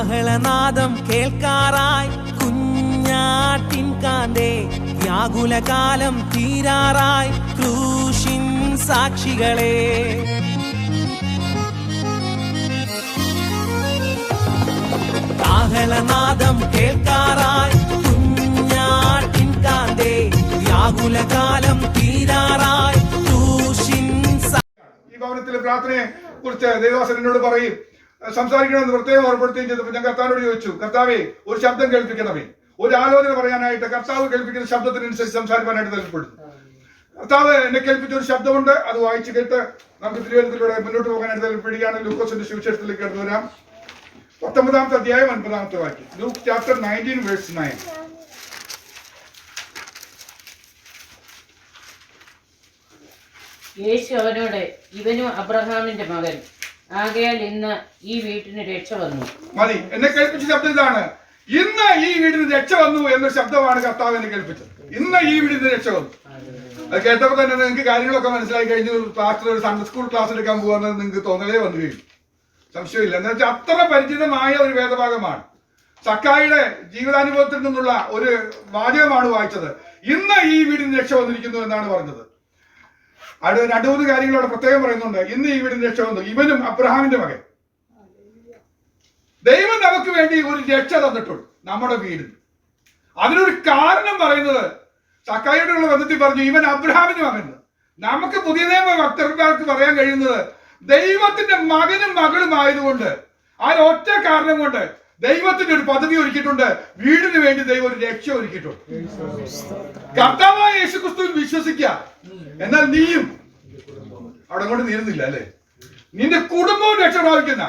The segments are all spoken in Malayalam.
കാഹളനാദം കേൾക്കാറായി കുഞ്ഞാട്ടിൻ കാന്തേ, വ്യാകുലകാലം തീരാറായി ക്രൂശിൻ സാക്ഷികളെ. കാഹളനാദം കേൾക്കാറായി കുഞ്ഞാട്ടിൻ കാന്തേ, വ്യാകുലകാലം തീരാറായി ക്രൂശിൻ. ഈ ഭവനത്തിലെ പ്രാർത്ഥനയെ കുറിച്ച് ദേവദാസൻ എന്നോട് പറയും, സംസാരിക്കണമെന്ന് പ്രത്യേകം ഓർപ്പെടുത്തുകയും ചെയ്തപ്പോൾ ഞാൻ കർത്താവിനോട് ചോദിച്ചു, കർത്താവേ ഒരു ശബ്ദം കേൾപ്പിക്കണമേ, ഒരു ആലോചന പറയാനായിട്ട് കർത്താവ് കേൾപ്പിക്കുന്ന ശബ്ദത്തിനനുസരിച്ച് സംസാരിക്കാനായിട്ട് താല്പര്യപ്പെടുന്നു. കർത്താവ് എന്നെ കേൾപ്പിച്ച ഒരു ശബ്ദമുണ്ട്, അത് വായിച്ചു കേട്ട് നമുക്ക് തിരുവനന്തപുരത്തിലൂടെ മുന്നോട്ട് പോകാനായിട്ട് താല്പര്യപ്പെടുകയാണ്. ലൂക്കോസിന്റെ സുവിശേഷത്തിലേക്ക് കടന്നു വരാം. 19-ാമത്തെ അധ്യായം 9-ാമത്തെ വാക്യം. Luke chapter 19 verse 9. യേശു അവനോട്, ഇവനും അബ്രഹാമിന്റെ മകൻ, ആകയാൽ ഇന്ന് ഈ വീട്ടിന് രക്ഷ വന്നു. മതി, എന്നെ കേൾപ്പിച്ച ശബ്ദം ഇതാണ്. ഇന്ന് ഈ വീടിന് രക്ഷ വന്നു എന്ന ശബ്ദമാണ് കർത്താവ് എന്നെ കേൾപ്പിച്ചത്. ഇന്ന് ഈ വീടിന് രക്ഷ വന്നു. അത് കേട്ടപ്പോൾ തന്നെ നിങ്ങൾക്ക് കാര്യങ്ങളൊക്കെ മനസ്സിലായി കഴിഞ്ഞു. പാസ്റ്റർ ഒരു സൺഡേ സ്കൂൾ ക്ലാസ് എടുക്കാൻ പോകുന്നത് നിങ്ങൾക്ക് തോന്നലേ വന്നു കഴിഞ്ഞു. സംശയമില്ല. എന്ന് വെച്ചാൽ അത്ര പരിചിതമായ ഒരു വേദഭാഗമാണ്. സക്കായിയുടെ ജീവിതാനുഭവത്തിൽ നിന്നുള്ള ഒരു വാചകമാണ് വായിച്ചത്. ഇന്ന് ഈ വീടിന് രക്ഷ വന്നിരിക്കുന്നു എന്നാണ് പറഞ്ഞത്. അവിടെ 2-3 കാര്യങ്ങളോട് പ്രത്യേകം പറയുന്നുണ്ട്. ഇന്ന് ഈ വീടിന് രക്ഷ വന്നു, ഇവനും അബ്രഹാമിന്റെ മകൻ. ദൈവം നമുക്ക് വേണ്ടി ഒരു രക്ഷ തന്നിട്ടുണ്ട് നമ്മുടെ വീടിന്. അതിനൊരു കാരണം പറയുന്നത് സക്കായിയോടുള്ള ബന്ധത്തിൽ പറഞ്ഞു, ഇവൻ അബ്രഹാമിന്റെ മകൻ. നമുക്ക് പുതിയ നിയമ ഭക്തർക്ക് പറയാൻ കഴിയുന്നത് ദൈവത്തിന്റെ മകനും മകളും ആയതുകൊണ്ട്, ആ ഒറ്റ കാരണം കൊണ്ട് ദൈവത്തിന്റെ ഒരു പദ്ധതി ഒരുക്കിയിട്ടുണ്ട്. വീടിന് വേണ്ടി ദൈവം ഒരു രക്ഷ ഒരുക്കിയിട്ടുണ്ട്. കർത്താവായ യേശുക്രിസ്തുവിൽ വിശ്വസിക്കുക, എന്നാൽ നീയും അവിടെ കൊണ്ട് തീരുന്നില്ല അല്ലെ, നിന്റെ കുടുംബവും രക്ഷ പ്രാപിക്കുന്ന.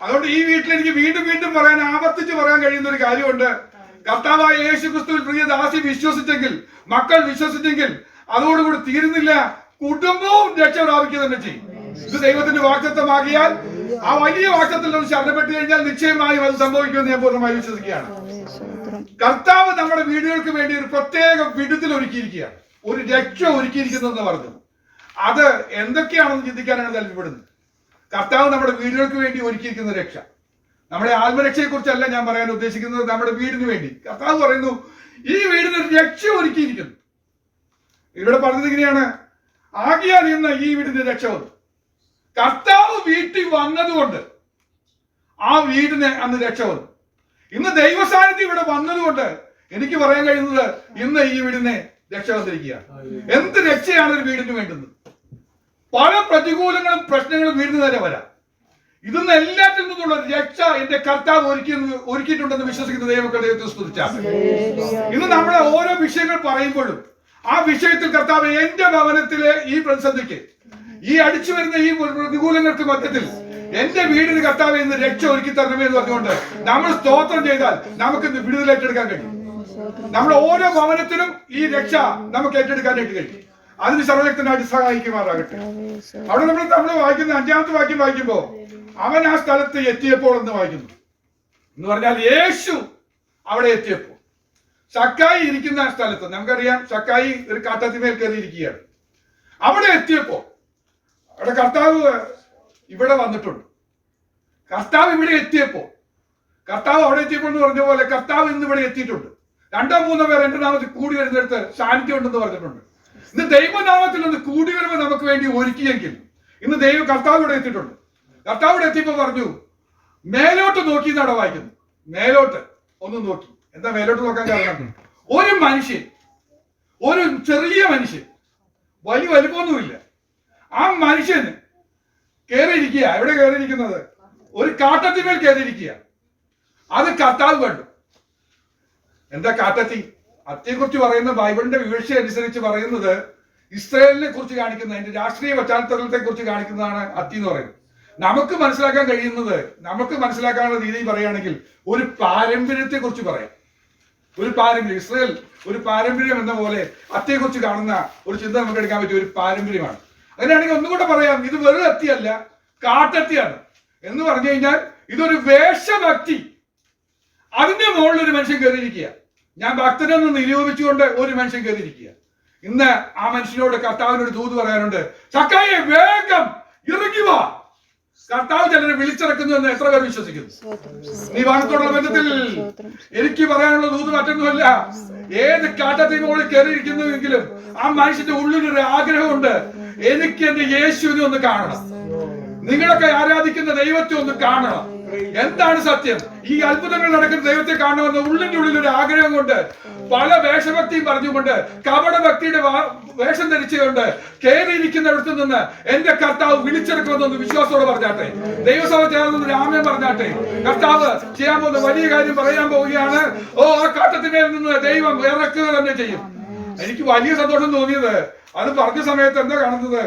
അതുകൊണ്ട് ഈ വീട്ടിൽ എനിക്ക് വീണ്ടും വീണ്ടും പറയാൻ, ആവർത്തിച്ച് പറയാൻ കഴിയുന്ന ഒരു കാര്യമുണ്ട്. കർത്താവായ യേശുക്രിസ്തുവിൽ പ്രിയ ദാസി വിശ്വസിച്ചെങ്കിൽ, മക്കൾ വിശ്വസിച്ചെങ്കിൽ അതോടുകൂടി തീരുന്നില്ല, കുടുംബവും രക്ഷ പ്രാപിക്കുക തന്നെ ചെയ്യും. ഇത് ദൈവത്തിന്റെ വാഗ്ദത്തമാകിയാൽ ആ വലിയ വാഗ്ദത്തത്തിൽ ഒന്ന് ശരണപ്പെട്ടു കഴിഞ്ഞാൽ നിശ്ചയമായും അത് സംഭവിക്കുമെന്ന് ഞാൻ പൂർണ്ണമായി വിശ്വസിക്കുകയാണ്. കർത്താവ് നമ്മുടെ വീടുകൾക്ക് വേണ്ടി ഒരു പ്രത്യേക വിടുതൽ ഒരുക്കിയിരിക്കുകയാണ്, ഒരു രക്ഷ ഒരുക്കിയിരിക്കുന്നു പറഞ്ഞു. അത് എന്തൊക്കെയാണെന്ന് ചിന്തിക്കാനാണ് താല്പര്യപ്പെടുന്നത്. കർത്താവ് നമ്മുടെ വീടുകൾക്ക് വേണ്ടി ഒരുക്കിയിരിക്കുന്ന രക്ഷ, നമ്മുടെ ആത്മരക്ഷയെ കുറിച്ചല്ല ഞാൻ പറയാൻ ഉദ്ദേശിക്കുന്നത്, നമ്മുടെ വീടിന് വേണ്ടി. കർത്താവ് പറയുന്നു ഈ വീടിന് ഒരു രക്ഷ ഒരുക്കിയിരിക്കുന്നു. ഇവിടെ പറഞ്ഞത് ഇങ്ങനെയാണ്, ആകിയാൽ ഇന്ന് ഈ വീടിന്റെ രക്ഷ വന്നു. കർത്താവ് വീട്ടിൽ വന്നതുകൊണ്ട് ആ വീടിന് അന്ന് രക്ഷ വന്നു. ഇന്ന് ദൈവസാന്നിധ്യം ഇവിടെ വന്നതുകൊണ്ട് എനിക്ക് പറയാൻ കഴിയുന്നത് ഇന്ന് ഈ വീടിനെ രക്ഷ വന്നിരിക്കുകയാണ്. എന്ത് രക്ഷയാണ് ഒരു വീടിന് വേണ്ടുന്നത്? പല പ്രതികൂലങ്ങളും പ്രശ്നങ്ങളും വീടിന് നേരെ വരാം. ഇതൊന്നും എല്ലാത്തിൽ നിന്നുള്ള രക്ഷ എന്റെ കർത്താവ് ഒരുക്കിയിട്ടുണ്ടെന്ന് വിശ്വസിക്കുന്ന ദൈവമക്കളുടെ ദൈവത്തെ സ്തുതിച്ചാൽ. ഇന്ന് നമ്മളെ ഓരോ വിഷയങ്ങൾ പറയുമ്പോഴും ആ വിഷയത്തിൽ കർത്താവ് എന്റെ ഭവനത്തിലെ ഈ പ്രതിസന്ധിക്ക്, ഈ അടിച്ചു വരുന്ന ഈ പ്രതികൂലങ്ങൾക്ക് മധ്യത്തിൽ എന്റെ വീടിന് കർത്താവ് ഇന്ന് രക്ഷ ഒരുക്കി തരണമേ എന്ന് പറഞ്ഞുകൊണ്ട് നമ്മൾ സ്തോത്രം ചെയ്താൽ നമുക്ക് ഇന്ന് വിടുതൽ ഏറ്റെടുക്കാൻ കഴിയും. നമ്മുടെ ഓരോ ഭവനത്തിലും ഈ രക്ഷ നമുക്ക് ഏറ്റെടുക്കാനായിട്ട് കഴിയും. അതിന് സർവ്വശക്തനായിട്ട് സഹായിക്കുമാറാകട്ടെ. അവിടെ നമ്മൾ വായിക്കുന്ന 5-ാമത്തെ വാക്യം വായിക്കുമ്പോ, അവൻ ആ സ്ഥലത്ത് എത്തിയപ്പോൾ എന്ന് വായിക്കുന്നു. എന്ന് പറഞ്ഞാൽ യേശു അവിടെ എത്തിയപ്പോൾ, സക്കായി ഇരിക്കുന്ന സ്ഥലത്ത്, നമുക്കറിയാം സക്കായി ഒരു കാട്ടത്തിമേൽ കയറിയിരിക്കുകയാണ്. അവിടെ എത്തിയപ്പോ അവിടെ കർത്താവ് ഇവിടെ വന്നിട്ടുണ്ട്. കർത്താവ് ഇവിടെ എത്തിയപ്പോ, കർത്താവ് അവിടെ എത്തിയപ്പോൾ എന്ന് പറഞ്ഞ പോലെ കർത്താവ് ഇന്ന് ഇവിടെ എത്തിയിട്ടുണ്ട്. 2-3 പേർ എന്റെ നാമത്തിൽ കൂടി വരുന്നിടത്ത് സാന്നിധ്യം ഉണ്ടെന്ന് പറഞ്ഞിട്ടുണ്ട്. ഇന്ന് ദൈവനാമത്തിൽ ഒന്ന് കൂടി വരുമ്പോൾ നമുക്ക് വേണ്ടി ഒരുക്കിയെങ്കിൽ ഇന്ന് കർത്താവ് ഇവിടെ എത്തിയിട്ടുണ്ട്. കർത്താവ് ഇവിടെ എത്തിയപ്പോ പറഞ്ഞു, മേലോട്ട് നോക്കി എന്നാണ് വായിക്കുന്നത്. മേലോട്ട് ഒന്ന് നോക്കി. എന്താ മേലോട്ട് നോക്കാൻ കാരണം? ഒരു മനുഷ്യൻ, ഒരു ചെറിയ മനുഷ്യൻ, വലിയ വലുപ്പമൊന്നുമില്ല, ആ മനുഷ്യന് കയറിയിരിക്കുക. എവിടെ കയറിയിരിക്കുന്നത്? ഒരു കാട്ടത്തിന്മേൽ കയറിയിരിക്കുക. അത് കർത്താവ് കണ്ടു. എന്താ കാട്ടത്തി? അത്തിയെ കുറിച്ച് പറയുന്ന ബൈബിളിന്റെ വീഴ്ച അനുസരിച്ച് പറയുന്നത് ഇസ്രായേലിനെ കുറിച്ച് കാണിക്കുന്ന, അതിന്റെ രാഷ്ട്രീയ പശ്ചാത്തലത്തെ കുറിച്ച് കാണിക്കുന്നതാണ് അത്തി എന്ന് പറയുന്നത്. നമുക്ക് മനസ്സിലാക്കാൻ കഴിയുന്നത്, നമുക്ക് മനസ്സിലാക്കാനുള്ള രീതിയിൽ പറയുകയാണെങ്കിൽ ഒരു പാരമ്പര്യത്തെ കുറിച്ച് പറയാം. ഒരു പാരമ്പര്യം, ഇസ്രായേൽ ഒരു പാരമ്പര്യം എന്ന പോലെ അത്തിയെ കുറിച്ച് കാണുന്ന ഒരു ചിന്ത നമുക്ക് എടുക്കാൻ പറ്റിയ ഒരു പാരമ്പര്യമാണ്. അങ്ങനെയാണെങ്കിൽ ഒന്നുകൂടെ പറയാം, ഇത് വെറും അത്തിയല്ല, കാട്ടത്തിയാണ്. എന്ന് പറഞ്ഞു കഴിഞ്ഞാൽ ഇതൊരു വേഷഭക്തി. അതിന്റെ മുകളിൽ ഒരു മനുഷ്യൻ കയറിയിരിക്കുക. ഞാൻ ഭക്തനെന്ന് നിരൂപിച്ചുകൊണ്ട് ഒരു മനുഷ്യൻ കയറിയിരിക്കുക. ഇന്ന് ആ മനുഷ്യനോട് കർത്താവിനോട് ദൂത് പറയാനുണ്ട്, സക്കായെ വേഗം ഇറങ്ങി വാ, കർത്താവ് ചിലരെ വിളിച്ചിറക്കുന്നു എന്ന് എത്ര പേർ വിശ്വസിക്കുന്നു? ഈ വാനത്തോടുള്ള ബന്ധത്തിൽ എനിക്ക് പറയാനുള്ള ദൂത് മറ്റൊന്നുമല്ല. ഏത് കാട്ടത്തിന് മുകളിൽ കയറിയിരിക്കുന്നുവെങ്കിലും ആ മനുഷ്യന്റെ ഉള്ളിലൊരു ആഗ്രഹമുണ്ട്, എനിക്ക് എന്റെ യേശുവിനെ ഒന്ന് കാണണം, നിങ്ങളൊക്കെ ആരാധിക്കുന്ന ദൈവത്തെ ഒന്ന് കാണണം. എന്താണ് സത്യം? ഈ അത്ഭുതങ്ങൾ നടക്കുന്ന ദൈവത്തെ കാണണമെന്ന് ഉള്ളിന്റെ ഉള്ളിൽ ഒരു ആഗ്രഹം കൊണ്ട് പല വേഷഭക്തിയും പറഞ്ഞുകൊണ്ട് കപട ഭക്തിയുടെ വേഷം ധരിച്ചുകൊണ്ട് കയറിയിരിക്കുന്നിടത്ത് നിന്ന് എന്റെ കർത്താവ് വിളിച്ചെടുക്കുമെന്നൊന്ന് വിശ്വാസത്തോടെ പറഞ്ഞാട്ടെ. ദൈവസഭ ചേർന്നൊന്ന് രാമൻ പറഞ്ഞാട്ടെ. കർത്താവ് ചെയ്യാൻ പോകുന്ന വലിയ കാര്യം പറയാൻ പോവുകയാണ്. ആ കാട്ടത്തിന്മേൽ നിന്ന് ദൈവം ഇറക്കുക തന്നെ ചെയ്യും. എനിക്ക് വലിയ സന്തോഷം തോന്നിയത് അത് പറഞ്ഞ സമയത്ത് എന്താ കാണുന്നത്,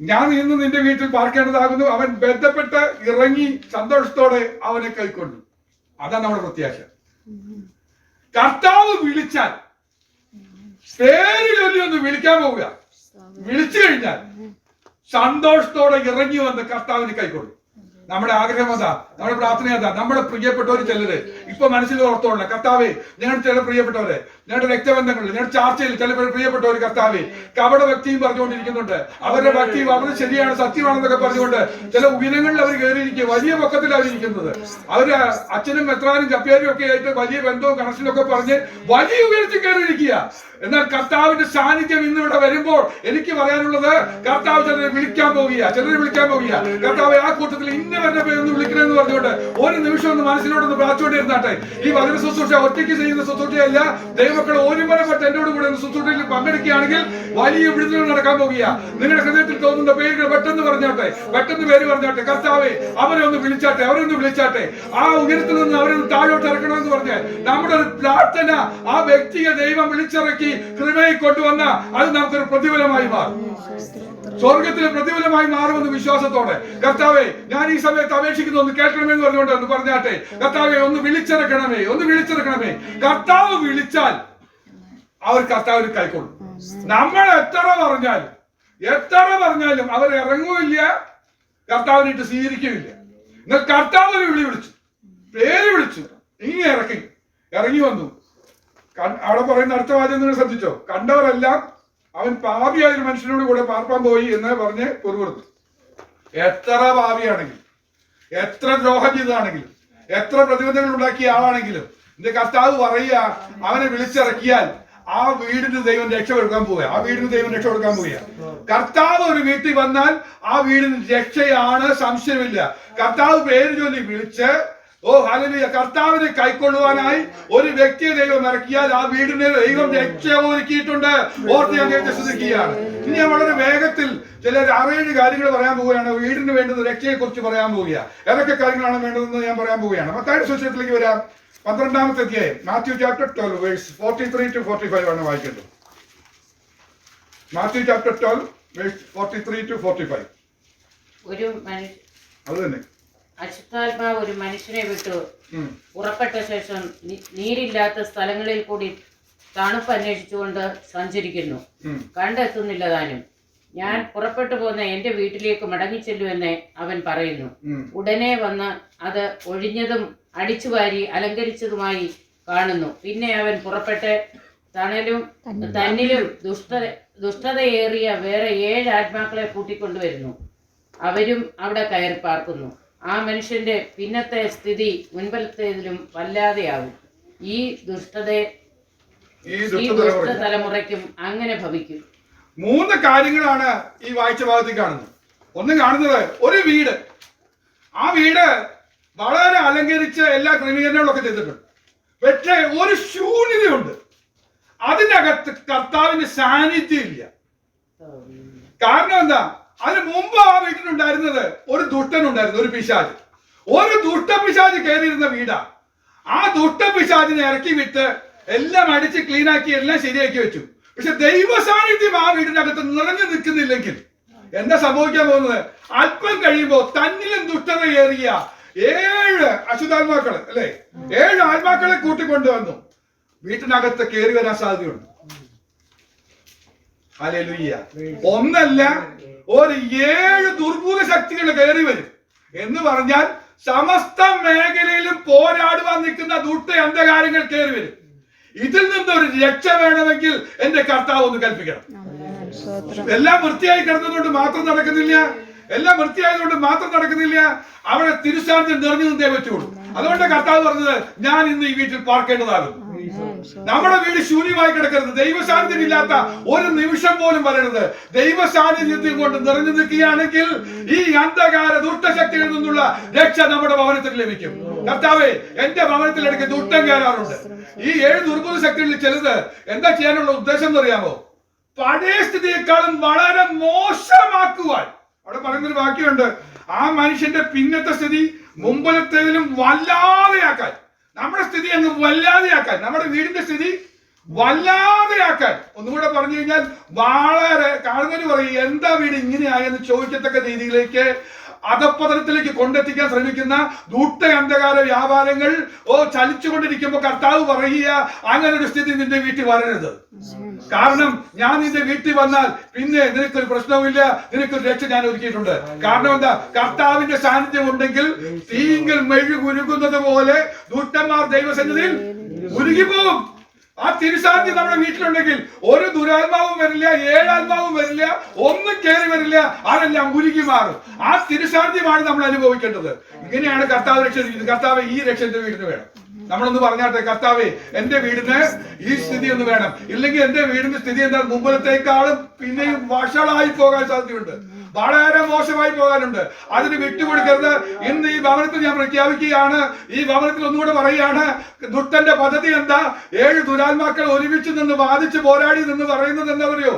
ഞാൻ ഇന്ന് നിന്റെ വീട്ടിൽ പാർക്കേണ്ടതാകുന്നു. അവൻ ബന്ധപ്പെട്ട് ഇറങ്ങി സന്തോഷത്തോടെ അവനെ കൈക്കൊണ്ടു. അതാണ് നമ്മുടെ പ്രത്യാശ. കർത്താവ് വിളിച്ചാൽ പേര് ചൊല്ലി ഒന്ന് വിളിക്കാൻ പോവുക. വിളിച്ചു കഴിഞ്ഞാൽ സന്തോഷത്തോടെ ഇറങ്ങി വന്ന് കർത്താവിന് കൈക്കൊള്ളും. നമ്മുടെ ആഗ്രഹം അതാ, നമ്മുടെ പ്രാർത്ഥന അതാ. നമ്മുടെ പ്രിയപ്പെട്ടവർ ചിലര് ഇപ്പൊ മനസ്സിൽ ഓർത്തോളണം, കർത്താവേ ഞങ്ങളുടെ ചില പ്രിയപ്പെട്ടവരെ, ഞങ്ങളുടെ രക്തബന്ധങ്ങളിൽ, ഞങ്ങളുടെ ചാർച്ചയിൽ ചില പ്രിയപ്പെട്ടവർ കർത്താവേ കപട ഭക്തിയും പറഞ്ഞുകൊണ്ടിരിക്കുന്നുണ്ട്. അവരുടെ ഭക്തി വളരെ ശരിയാണ്, സത്യമാണെന്നൊക്കെ പറഞ്ഞുകൊണ്ട് ചില ഉയരങ്ങളിൽ അവർ കയറിയിരിക്കുക, വലിയ പൊക്കത്തിൽ അവരിയ്ക്കുന്നത്. അവര് അച്ഛനും മെത്രാനും കപ്പ്യാരും ഒക്കെ ആയിട്ട് വലിയ ബന്ധവും കണക്ഷനും ഒക്കെ പറഞ്ഞ് വലിയ ഉയരത്തിൽ കയറിയിരിക്കുക. എന്നാൽ കർത്താവിന്റെ സാന്നിധ്യം ഇന്ന് ഇവിടെ വരുമ്പോൾ എനിക്ക് പറയാനുള്ളത്, കർത്താവ് ചിലരെ വിളിക്കാൻ പോവുക, ചിലരെ വിളിക്കാൻ പോവുക. കർത്താവ് ആ കൂട്ടത്തിൽ ഇന്നവരുടെ പേരൊന്ന് വിളിക്കണമെന്ന് പറഞ്ഞുകൊണ്ട് ഒരു നിമിഷം ഒന്ന് മനസ്സിലോട്ടൊന്ന് പ്രാർത്ഥിച്ചുകൊണ്ടിരുന്നാട്ടെ. ഈ വചന ശുശ്രൂഷ ഒറ്റയ്ക്ക് ചെയ്യുന്ന ശുശ്രൂഷയല്ല. ദൈവമക്കൾ ഒരുമനപ്പെട്ട് എന്നോട് കൂടെ ശുശ്രൂഷയിൽ പങ്കെടുക്കുകയാണെങ്കിൽ വലിയ വിടുതലുകൾ നടക്കാൻ പോവുക. നിങ്ങളുടെ ഹൃദയത്തിൽ തോന്നുന്ന പേരുകൾ പെട്ടെന്ന് പറഞ്ഞാട്ടെ, പെട്ടെന്ന് പേര് പറഞ്ഞാട്ടെ. കർത്താവെ അവരെ ഒന്ന് വിളിച്ചാട്ടെ, അവരെ ഒന്ന് വിളിച്ചാട്ടെ. ആ ഉയരത്തിൽ നിന്ന് അവരെ ഒന്ന് താഴോട്ട് ഇറക്കണമെന്ന് പറഞ്ഞ് നമ്മുടെ ഒരു പ്രാർത്ഥന ആ വ്യക്തിയെ ദൈവം വിളിച്ചിറക്കി കൃപയിൽ കൊണ്ടുവന്ന അത് നമുക്കൊരു പ്രതിഫലമായി മാറും. സ്വർഗത്തിലെ പ്രതിഫലമായി മാറുമെന്ന് വിശ്വാസത്തോടെ കർത്താവെ ഞാൻ ഈ സമയത്ത് അപേക്ഷിക്കുന്നു, ഒന്ന് കേൾക്കണമെന്ന് പറഞ്ഞുകൊണ്ട് ഒന്ന് പറഞ്ഞാട്ടെ. കർത്താവെ ഒന്ന് വിളിച്ചിറക്കണമേ, ഒന്ന് വിളിച്ചിറക്കണമേ. കർത്താവ് വിളിച്ചാൽ അവർ കർത്താവിന് കൈക്കൊള്ളും. നമ്മൾ എത്ര പറഞ്ഞാലും അവർ ഇറങ്ങുമില്ല, കർത്താവിനിട്ട് സ്വീകരിക്കുകയില്ല. എന്നാൽ കർത്താവ് ഒരു വിളിച്ചു, പേര് വിളിച്ചു, ഇറങ്ങി വന്നു. അവിടെ പറയുന്ന അടുത്ത വാചകം നിങ്ങൾ ശ്രദ്ധിച്ചോ? കണ്ടവരെല്ലാം അവൻ പാപിയായ ഒരു മനുഷ്യനോട് കൂടെ പാർപ്പാൻ പോയി എന്ന് പറഞ്ഞ് പൊറുകൊടുത്തു. എത്ര പാപിയാണെങ്കിലും, എത്ര ദ്രോഹം ചെയ്തതാണെങ്കിലും, എത്ര പ്രതിബന്ധങ്ങൾ ഉണ്ടാക്കിയ ആളാണെങ്കിലും എന്റെ കർത്താവ് പറയുക, അവനെ വിളിച്ചിറക്കിയാൽ ആ വീടിന് ദൈവം രക്ഷപ്പെടുക്കാൻ പോവുക, ആ വീടിന് ദൈവം രക്ഷപ്പെടുക്കാൻ പോവുക. കർത്താവ് ഒരു വീട്ടിൽ വന്നാൽ ആ വീടിന് രക്ഷയാണ്, സംശയമില്ല. കർത്താവ് പേര് ചൊല്ലി വിളിച്ച് ഹല്ലേലൂയ കർത്താവിനെ കൈക്കൊള്ളുവാനായി ഒരു വ്യക്തിയെ ദൈവം ഇറക്കിയാൽ ആ വീടിന് ദൈവം രക്ഷ ഒരുക്കിയിട്ടുണ്ട്. ഓർത്ത് ഞാൻ ദൈവത്തെ സ്തുതിക്കുകയാണ്. ഇനി ഞാൻ വളരെ വേഗത്തിൽ ചില 6-7 കാര്യങ്ങൾ പറയാൻ പോവുകയാണ്. വീടിന് വേണ്ടുന്ന രക്ഷയെ കുറിച്ച് പറയാൻ പോവുക. ഏതൊക്കെ കാര്യങ്ങളാണ് വേണ്ടതെന്ന് ഞാൻ പറയാൻ പോവുകയാണ്. മത്തായിയുടെ സുവിശേഷത്തിലേക്ക് വരാം. 12-ാമത്തെ അധ്യായം, മാത്യു ചാപ്റ്റർ 12 വേഴ്സ് 43 to 45 ആണ് വായിക്കേണ്ടത്. Matthew chapter 12 verse 43 to 45. അത് തന്നെ. അശുദ്ധാത്മാവ് ഒരു മനുഷ്യനെ വിട്ടു പുറപ്പെട്ട ശേഷം നീരില്ലാത്ത സ്ഥലങ്ങളിൽ കൂടി തണുപ്പ് അന്വേഷിച്ചുകൊണ്ട് സഞ്ചരിക്കുന്നു, കണ്ടെത്തുന്നില്ല താനും. ഞാൻ പുറപ്പെട്ടു പോന്ന എന്റെ വീട്ടിലേക്ക് മടങ്ങിച്ചെല്ലുമെന്ന് അവൻ പറയുന്നു. ഉടനെ വന്ന് അത് ഒഴിഞ്ഞതും അടിച്ചുവാരി അലങ്കരിച്ചതുമായി കാണുന്നു. പിന്നെ അവൻ പുറപ്പെട്ട് തന്നിലും ദുഷ്ടതയേറിയ വേറെ 7 ആത്മാക്കളെ കൂട്ടിക്കൊണ്ടുവരുന്നു. അവരും അവിടെ കയറി പാർക്കുന്നു. ആ മനുഷ്യന്റെ പിന്നത്തെ സ്ഥിതി മുൻപലത്തേതിലും വല്ലാതെയാകും. ഈ ദുഷ്ട തലമുറയ്ക്കും അങ്ങനെ ഭവിക്കും. 3 കാര്യങ്ങളാണ് ഈ വായിച്ച ഭാഗത്തിൽ കാണുന്നത്. ഒന്ന് കാണുന്നത് ഒരു വീട്, ആ വീട് വളരെ അലങ്കരിച്ച് എല്ലാ ക്രമീകരണങ്ങളൊക്കെ ചെയ്തിട്ടുണ്ട്. പക്ഷേ ഒരു ശൂന്യതയുണ്ട്, അതിനകത്ത് കർത്താവിന്റെ സാന്നിധ്യം ഇല്ല. കാരണം എന്താ? അതിന് മുമ്പ് ആ വീട്ടിലുണ്ടായിരുന്നത് ഒരു ദുഷ്ടനുണ്ടായിരുന്നു, ഒരു പിശാച്. ഒരു ദുഷ്ടപിശാച് കയറിയിരുന്ന വീടാ. ആ ദുഷ്ടപിശാചിനെ ഇറക്കി വിട്ട് എല്ലാം അടിച്ച് ക്ലീനാക്കി എല്ലാം ശരിയാക്കി വെച്ചു. പക്ഷെ ദൈവ സാന്നിധ്യം ആ വീടിനകത്ത് നിറഞ്ഞു നിൽക്കുന്നില്ലെങ്കിൽ എന്താ സംഭവിക്കാൻ പോകുന്നത്? അല്പം കഴിയുമ്പോൾ തന്നിലും ദുഷ്ടതയേറിയ 7 അശുദ്ധാത്മാക്കൾ, അല്ലെ, 7 ആത്മാക്കളെ കൂട്ടിക്കൊണ്ടുവന്നു വീട്ടിനകത്ത് കയറി വരാൻ സാധ്യതയുണ്ട്. ഹല്ലേലൂയ. ഒന്നല്ല, ഒരു 7 ദുർഭൂത ശക്തികൾ കയറി വരും എന്ന് പറഞ്ഞാൽ സമസ്ത മേഖലയിലും പോരാടുവാൻ നിൽക്കുന്ന ദുഷ്ട അന്ധകാരങ്ങൾ കയറി വരും. ഇതിൽ നിന്നൊരു രക്ഷ വേണമെങ്കിൽ എന്റെ കർത്താവ് ഒന്ന് കൽപ്പിക്കണം. എല്ലാം വൃത്തിയായി കിടന്നതുകൊണ്ട് മാത്രം നടക്കുന്നില്ല. എല്ലാം വൃത്തിയായതുകൊണ്ട് മാത്രം നടക്കുന്നില്ല, അവിടെ തിരുസാന്നിധ്യം നിറഞ്ഞു നിന്നേ പറ്റുള്ളൂ. അതുകൊണ്ട് കർത്താവ് പറഞ്ഞത് ഞാൻ ഇന്ന് ഈ വീട്ടിൽ പാർക്കേണ്ടതാകും. നമ്മുടെ വീട് ശൂന്യമായി കിടക്കരുത്. ദൈവ സാന്നിധ്യം ഇല്ലാത്ത ഒരു നിമിഷം പോലും വരരുത്. ദൈവ സാന്നിധ്യത്തിൽ കൊണ്ട് നിറഞ്ഞു നിൽക്കുകയാണെങ്കിൽ ഈ അന്ധകാര ദുഷ്ടശക്തികളിൽ നിന്നുള്ള രക്ഷ നമ്മുടെ ഭവനത്തിൽ ലഭിക്കും. കർത്താവേ, എന്റെ ഭവനത്തിലിടയ്ക്ക് ദുഷ്ടം കയറാറുണ്ട്. ഈ 7 ദുർബല ശക്തികളിൽ ചിലത് എന്താ ചെയ്യാനുള്ള ഉദ്ദേശം എന്ന് അറിയാമോ? പഴയ സ്ഥിതിയെക്കാളും വളരെ മോശമാക്കുവാൻ. അവിടെ പറയുന്നൊരു വാക്യമുണ്ട്, ആ മനുഷ്യന്റെ പിന്നത്തെ സ്ഥിതി മുമ്പലത്തേതിലും വല്ലാതെയാക്കാൻ. നമ്മുടെ സ്ഥിതി അങ്ങ് വല്ലാതെയാക്കാൻ, നമ്മുടെ വീടിന്റെ സ്ഥിതി വല്ലാതെയാക്കാൻ. ഒന്നുകൂടെ പറഞ്ഞു കഴിഞ്ഞാൽ വളരെ കാണുന്നവര് പറയും എന്താ വീട് ഇങ്ങനെയായെന്ന് ചോദിക്കത്തക്ക രീതിയിലേക്ക് അധപ്പതനത്തിലേക്ക് കൊണ്ടെത്തിക്കാൻ ശ്രമിക്കുന്ന ദൂട്ട അന്ധകാര വ്യാപാരങ്ങൾ ചലിച്ചുകൊണ്ടിരിക്കുമ്പോൾ കർത്താവ് പറയുക, അങ്ങനെ ഒരു സ്ഥിതി നിന്റെ വീട്ടിൽ വരരുത്. കാരണം ഞാൻ നിന്റെ വീട്ടിൽ വന്നാൽ പിന്നെ നിനക്കൊരു പ്രശ്നവുമില്ല, നിനക്കൊരു രക്ഷ ഞാൻ ഒരുക്കിയിട്ടുണ്ട്. കാരണം എന്താ? കർത്താവിന്റെ സാന്നിധ്യം ഉണ്ടെങ്കിൽ തീങ്കൽ മെഴുകുരുകുന്നത് പോലെ ദുഷ്ടന്മാർ ദൈവസന്നിധിയിൽ ഉരുകിപ്പോകും. ആ തിരുസാന്നിധ്യം നമ്മുടെ വീട്ടിലുണ്ടെങ്കിൽ ഒരു ദുരാത്മാവും വരില്ല, 7 ആത്മാവും വരില്ല, ഒന്നും കയറി വരില്ല, അതെല്ലാം ഉരുകി മാറും. ആ തിരുസാന്നിധ്യമാണ് നമ്മൾ അനുഭവിക്കേണ്ടത്. ഇങ്ങനെയാണ് കർത്താവ് രക്ഷ. കർത്താവ് ഈ രക്ഷ എന്റെ വീടിന് വേണം. നമ്മളൊന്ന് പറഞ്ഞാട്ടെ, കർത്താവേ എന്റെ വീടിന് ഈ സ്ഥിതി ഒന്ന് വേണം. ഇല്ലെങ്കിൽ എന്റെ വീടിന്റെ സ്ഥിതി എന്താ? മുമ്പലത്തേക്കാളും പിന്നെയും വഷളായി പോകാൻ സാധ്യതയുണ്ട്, വളരെ മോശമായി പോകാനുണ്ട്. അതിന് വിട്ടുകൊടുക്കരുത്. ഇന്ന് ഈ ഭവനത്തിൽ ഞാൻ പ്രഖ്യാപിക്കുകയാണ്, ഈ ഭവനത്തിൽ ഒന്നുകൂടെ പറയുകയാണ്, ദുഷ്ടന്റെ പദ്ധതി എന്താ? 7 ദുരാത്മാക്കൾ ഒരുമിച്ച് നിന്ന് വാദിച്ച് പോരാടി നിന്ന് പറയുന്നത് എന്താ പറയോ?